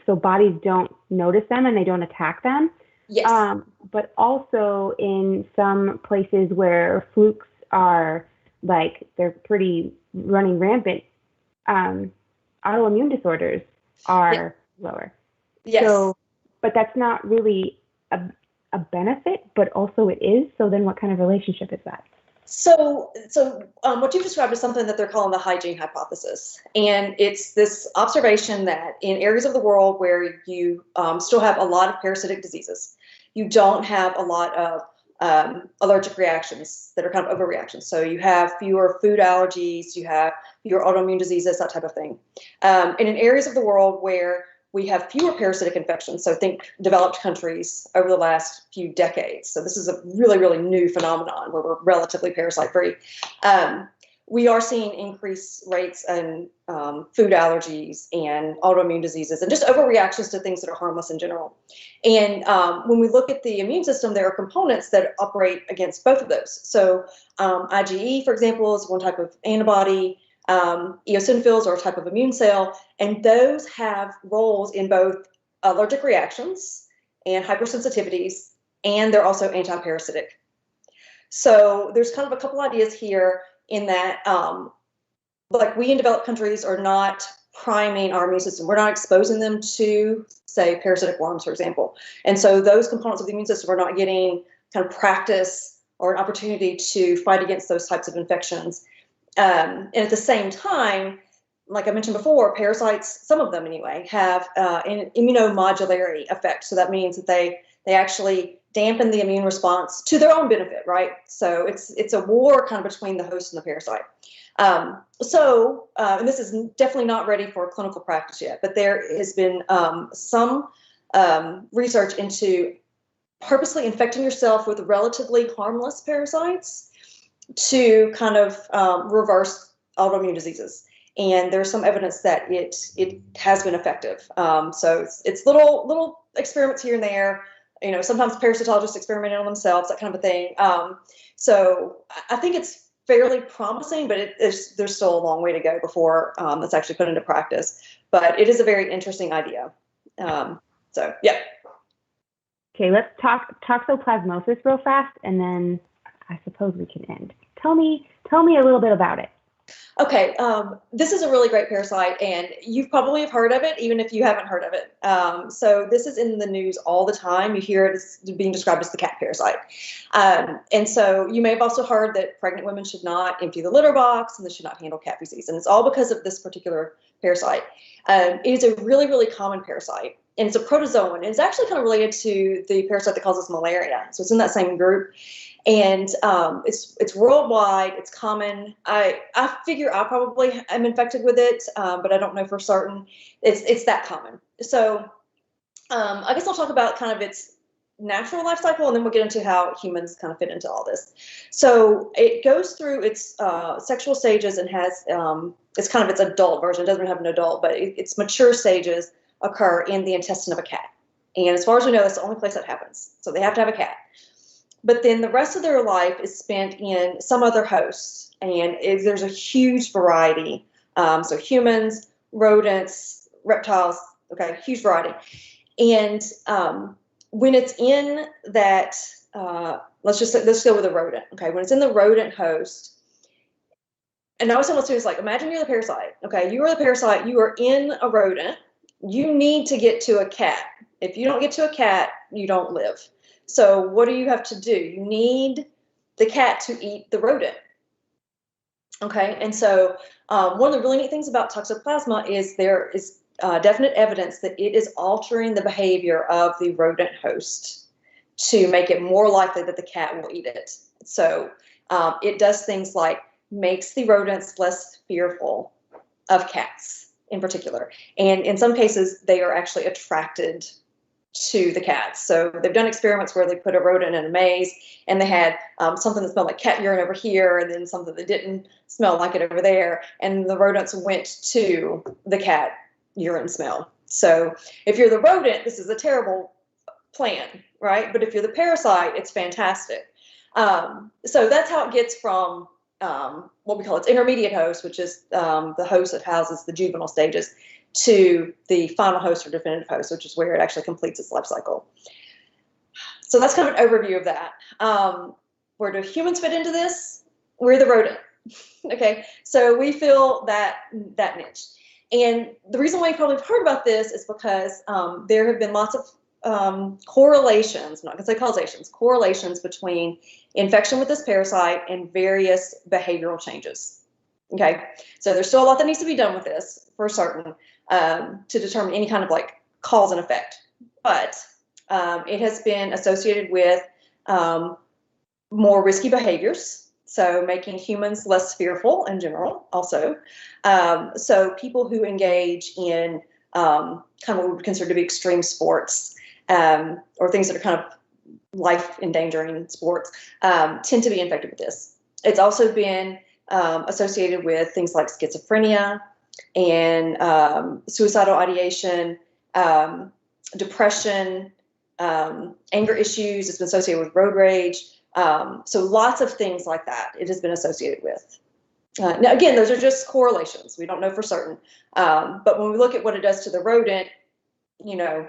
so bodies don't notice them and they don't attack them. Yes. But also in some places where flukes are they're pretty running rampant, autoimmune disorders are lower. Yes. So, but that's not really a benefit, but also it is. So then what kind of relationship is that? So what you described is something that they're calling the hygiene hypothesis. And it's this observation that in areas of the world where you still have a lot of parasitic diseases, you don't have a lot of allergic reactions that are kind of overreactions. So you have fewer food allergies, you have fewer autoimmune diseases, that type of thing. And in areas of the world where we have fewer parasitic infections, so think developed countries over the last few decades. So this is a really, really new phenomenon where we're relatively parasite-free. We are seeing increased rates in food allergies and autoimmune diseases and just overreactions to things that are harmless in general. And when we look at the immune system, there are components that operate against both of those. So IgE, for example, is one type of antibody. Eosinophils are a type of immune cell, and those have roles in both allergic reactions and hypersensitivities, and they're also anti-parasitic. So there's kind of a couple ideas here in that, like we in developed countries are not priming our immune system. We're not exposing them to, say, parasitic worms, for example. And so those components of the immune system are not getting kind of practice or an opportunity to fight against those types of infections. And at the same time, like I mentioned before, parasites, some of them anyway, have an immunomodulatory effect. So that means that they actually dampen the immune response to their own benefit, right? So it's a war kind of between the host and the parasite. And this is definitely not ready for clinical practice yet, but there has been some research into purposely infecting yourself with relatively harmless parasites to kind of reverse autoimmune diseases. And there's some evidence that it has been effective. So it's little experiments here and there. You know, sometimes parasitologists experiment on themselves, that kind of a thing. So I think it's fairly promising, but there's still a long way to go before that's actually put into practice. But it is a very interesting idea. So yeah. Okay, let's talk toxoplasmosis real fast, and then I suppose we can end. Tell me a little bit about it. Okay, this is a really great parasite, and you probably have heard of it, even if you haven't heard of it. So this is in the news all the time. You hear it as being described as the cat parasite. And so you may have also heard that pregnant women should not empty the litter box and they should not handle cat feces. And it's all because of this particular parasite. It is a really, really common parasite, and it's a protozoan. And it's actually kind of related to the parasite that causes malaria. So it's in that same group. And it's worldwide. It's common. I figure I probably am infected with it, but I don't know for certain. It's that common. So I guess I'll talk about kind of its natural life cycle, and then we'll get into how humans kind of fit into all this. So it goes through its sexual stages and has it's kind of its adult version. It doesn't have an adult, but its mature stages occur in the intestine of a cat. And as far as we know, that's the only place that happens. So they have to have a cat. But then the rest of their life is spent in some other host, and there's a huge variety. So humans, rodents, reptiles, okay, huge variety. And when it's in that, let's go with a rodent. Okay, when it's in the rodent host, and I always tell my students, like, imagine you're the parasite. Okay, you are the parasite. You are in a rodent. You need to get to a cat. If you don't get to a cat, you don't live. So what do you have to do? You need the cat to eat the rodent. Okay, and so one of the really neat things about toxoplasma is there is definite evidence that it is altering the behavior of the rodent host to make it more likely that the cat will eat it. So it does things like makes the rodents less fearful of cats in particular. And in some cases, they are actually attracted to the cats. So they've done experiments where they put a rodent in a maze and they had something that smelled like cat urine over here and then something that didn't smell like it over there. And the rodents went to the cat urine smell. So if you're the rodent, this is a terrible plan, right? But if you're the parasite, it's fantastic. So that's how it gets from what we call its intermediate host, which is the host that houses the juvenile stages, to the final host or definitive host, which is where it actually completes its life cycle. So that's kind of an overview of that. Where do humans fit into this? We're the rodent. Okay, so we fill that niche. And the reason why you probably have heard about this is because there have been lots of correlations, I'm not going to say causations, correlations between infection with this parasite and various behavioral changes. Okay, so there's still a lot that needs to be done with this for certain to determine any kind of like cause and effect. But it has been associated with more risky behaviors. So making humans less fearful in general also. So people who engage in kind of what we would consider to be extreme sports or things that are kind of life-endangering sports tend to be infected with this. It's also been associated with things like schizophrenia and suicidal ideation, depression, anger issues. It's been associated with road rage. So lots of things like that it has been associated with. Now, again, those are just correlations. We don't know for certain. But when we look at what it does to the rodent, you know,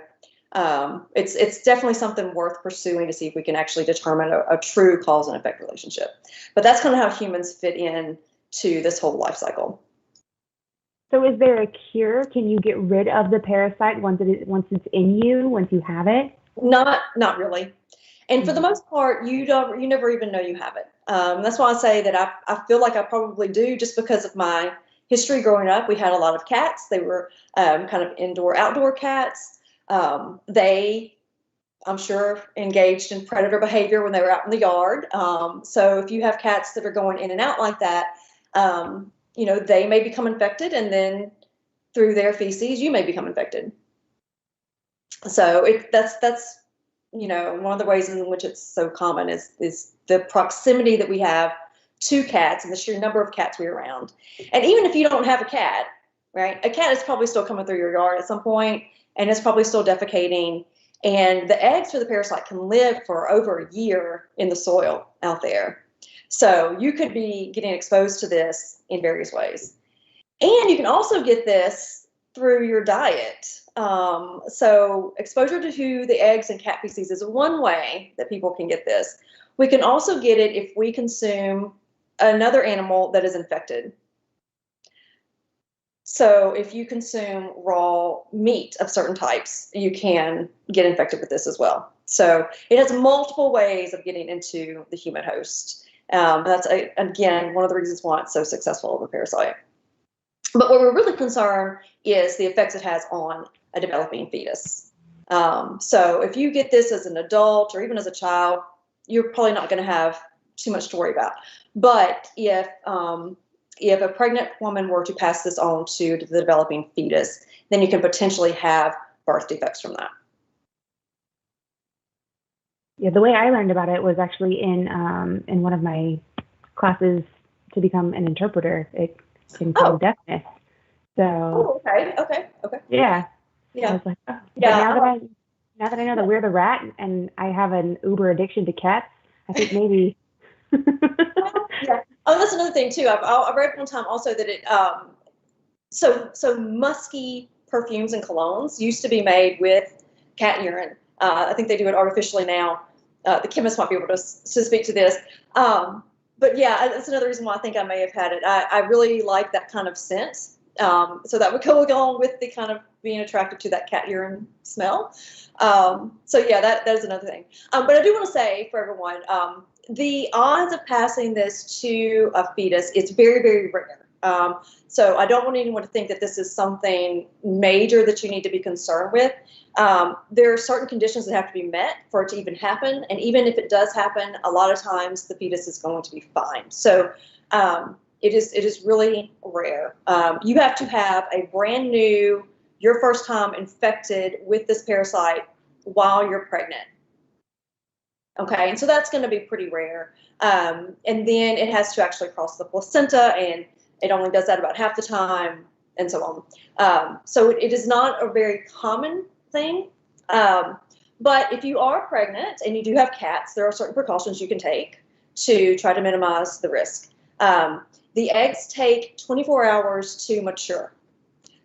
it's definitely something worth pursuing to see if we can actually determine a true cause and effect relationship. But that's kind of how humans fit in to this whole life cycle. So is there a cure? Can you get rid of the parasite once it's in you, once you have it? Not really. And for the most part, you never even know you have it. That's why I say that I feel like I probably do, just because of my history growing up. We had a lot of cats. They were kind of indoor-outdoor cats. They, I'm sure, engaged in predator behavior when they were out in the yard. So if you have cats that are going in and out like that, you know, they may become infected, and then through their feces, you may become infected. So that's you know, one of the ways in which it's so common is the proximity that we have to cats and the sheer number of cats we're around. And even if you don't have a cat, right, a cat is probably still coming through your yard at some point, and it's probably still defecating. And the eggs for the parasite can live for over a year in the soil out there. So you could be getting exposed to this in various ways. And you can also get this through your diet. So exposure to the eggs and cat feces is one way that people can get this. We can also get it if we consume another animal that is infected. So if you consume raw meat of certain types, you can get infected with this as well. So it has multiple ways of getting into the human host. That's, again, one of the reasons why it's so successful of a parasite. But what we're really concerned is the effects it has on a developing fetus. So if you get this as an adult or even as a child, you're probably not going to have too much to worry about. But if a pregnant woman were to pass this on to the developing fetus, then you can potentially have birth defects from that. Yeah, the way I learned about it was actually in one of my classes to become an interpreter. It can cause deafness. So. Okay. Yeah. Yeah. I was like, oh. Yeah. But now that I know that we're the rat and I have an uber addiction to cats, I think maybe. Yeah. Oh, that's another thing too. I read one time also that it so musky perfumes and colognes used to be made with cat urine. I think they do it artificially now. The chemist might be able to speak to this. But yeah, that's another reason why I think I may have had it. I really like that kind of scent. So that would go along with the kind of being attracted to that cat urine smell. So yeah, that is another thing. But I do want to say for everyone, the odds of passing this to a fetus is very, very rare. So I don't want anyone to think that this is something major that you need to be concerned with. There are certain conditions that have to be met for it to even happen. And even if it does happen, a lot of times the fetus is going to be fine. So it is really rare. You have to have a brand new, your first time infected with this parasite while you're pregnant. Okay, and so that's going to be pretty rare. And then it has to actually cross the placenta, and it only does that about half the time, and so on. So it is not a very common thing. But if you are pregnant and you do have cats, there are certain precautions you can take to try to minimize the risk. The eggs take 24 hours to mature.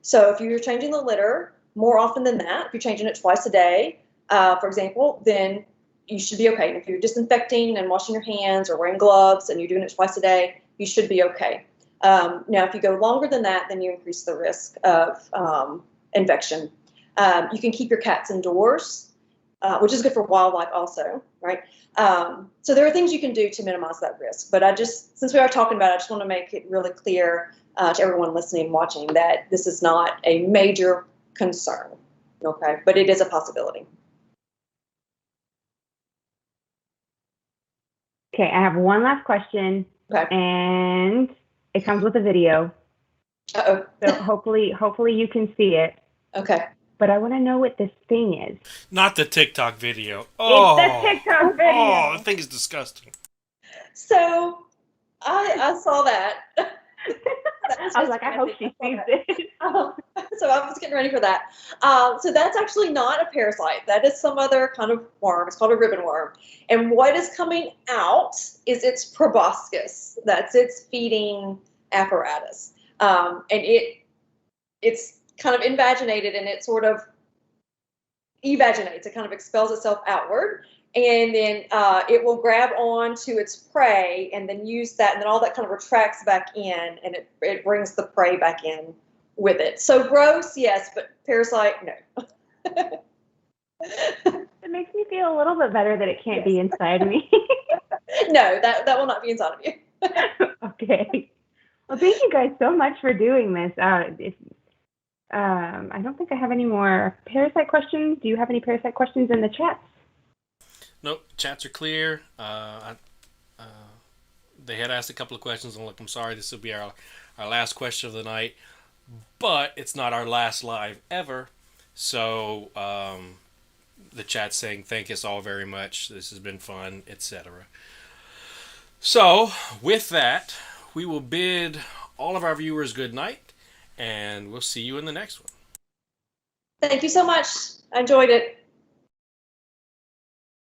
So if you're changing the litter more often than that, if you're changing it twice a day, for example, then you should be okay. If you're disinfecting and washing your hands or wearing gloves and you're doing it twice a day, you should be okay. Now, if you go longer than that, then you increase the risk of infection. You can keep your cats indoors, which is good for wildlife also, right? So there are things you can do to minimize that risk. But since we are talking about it, I just want to make it really clear to everyone listening and watching that this is not a major concern, okay? But it is a possibility. Okay, I have one last question, and it comes with a video. Uh-oh. So hopefully you can see it. Okay. But I want to know what this thing is. Not the TikTok video. Oh, it's the TikTok video. Oh, the thing is disgusting. So I saw that. I was like, I hope she sees it. So I was getting ready for that. So that's actually not a parasite. That is some other kind of worm. It's called a ribbon worm. And what is coming out is its proboscis. That's its feeding apparatus. And it's kind of invaginated, and it sort of evaginates. It kind of expels itself outward. And then it will grab on to its prey and then use that, and then all that kind of retracts back in, and it brings the prey back in with it. So gross, yes, but parasite, no. It makes me feel a little bit better that it can't be inside me. No, that will not be inside of you. Okay. Well, thank you guys so much for doing this. I don't think I have any more parasite questions. Do you have any parasite questions in the chat? Nope, chats are clear. They had asked a couple of questions, and look, I'm sorry, this will be our last question of the night, but it's not our last live ever. So the chat's saying thank us all very much. This has been fun, etc. So with that, we will bid all of our viewers good night, and we'll see you in the next one. Thank you so much. I enjoyed it.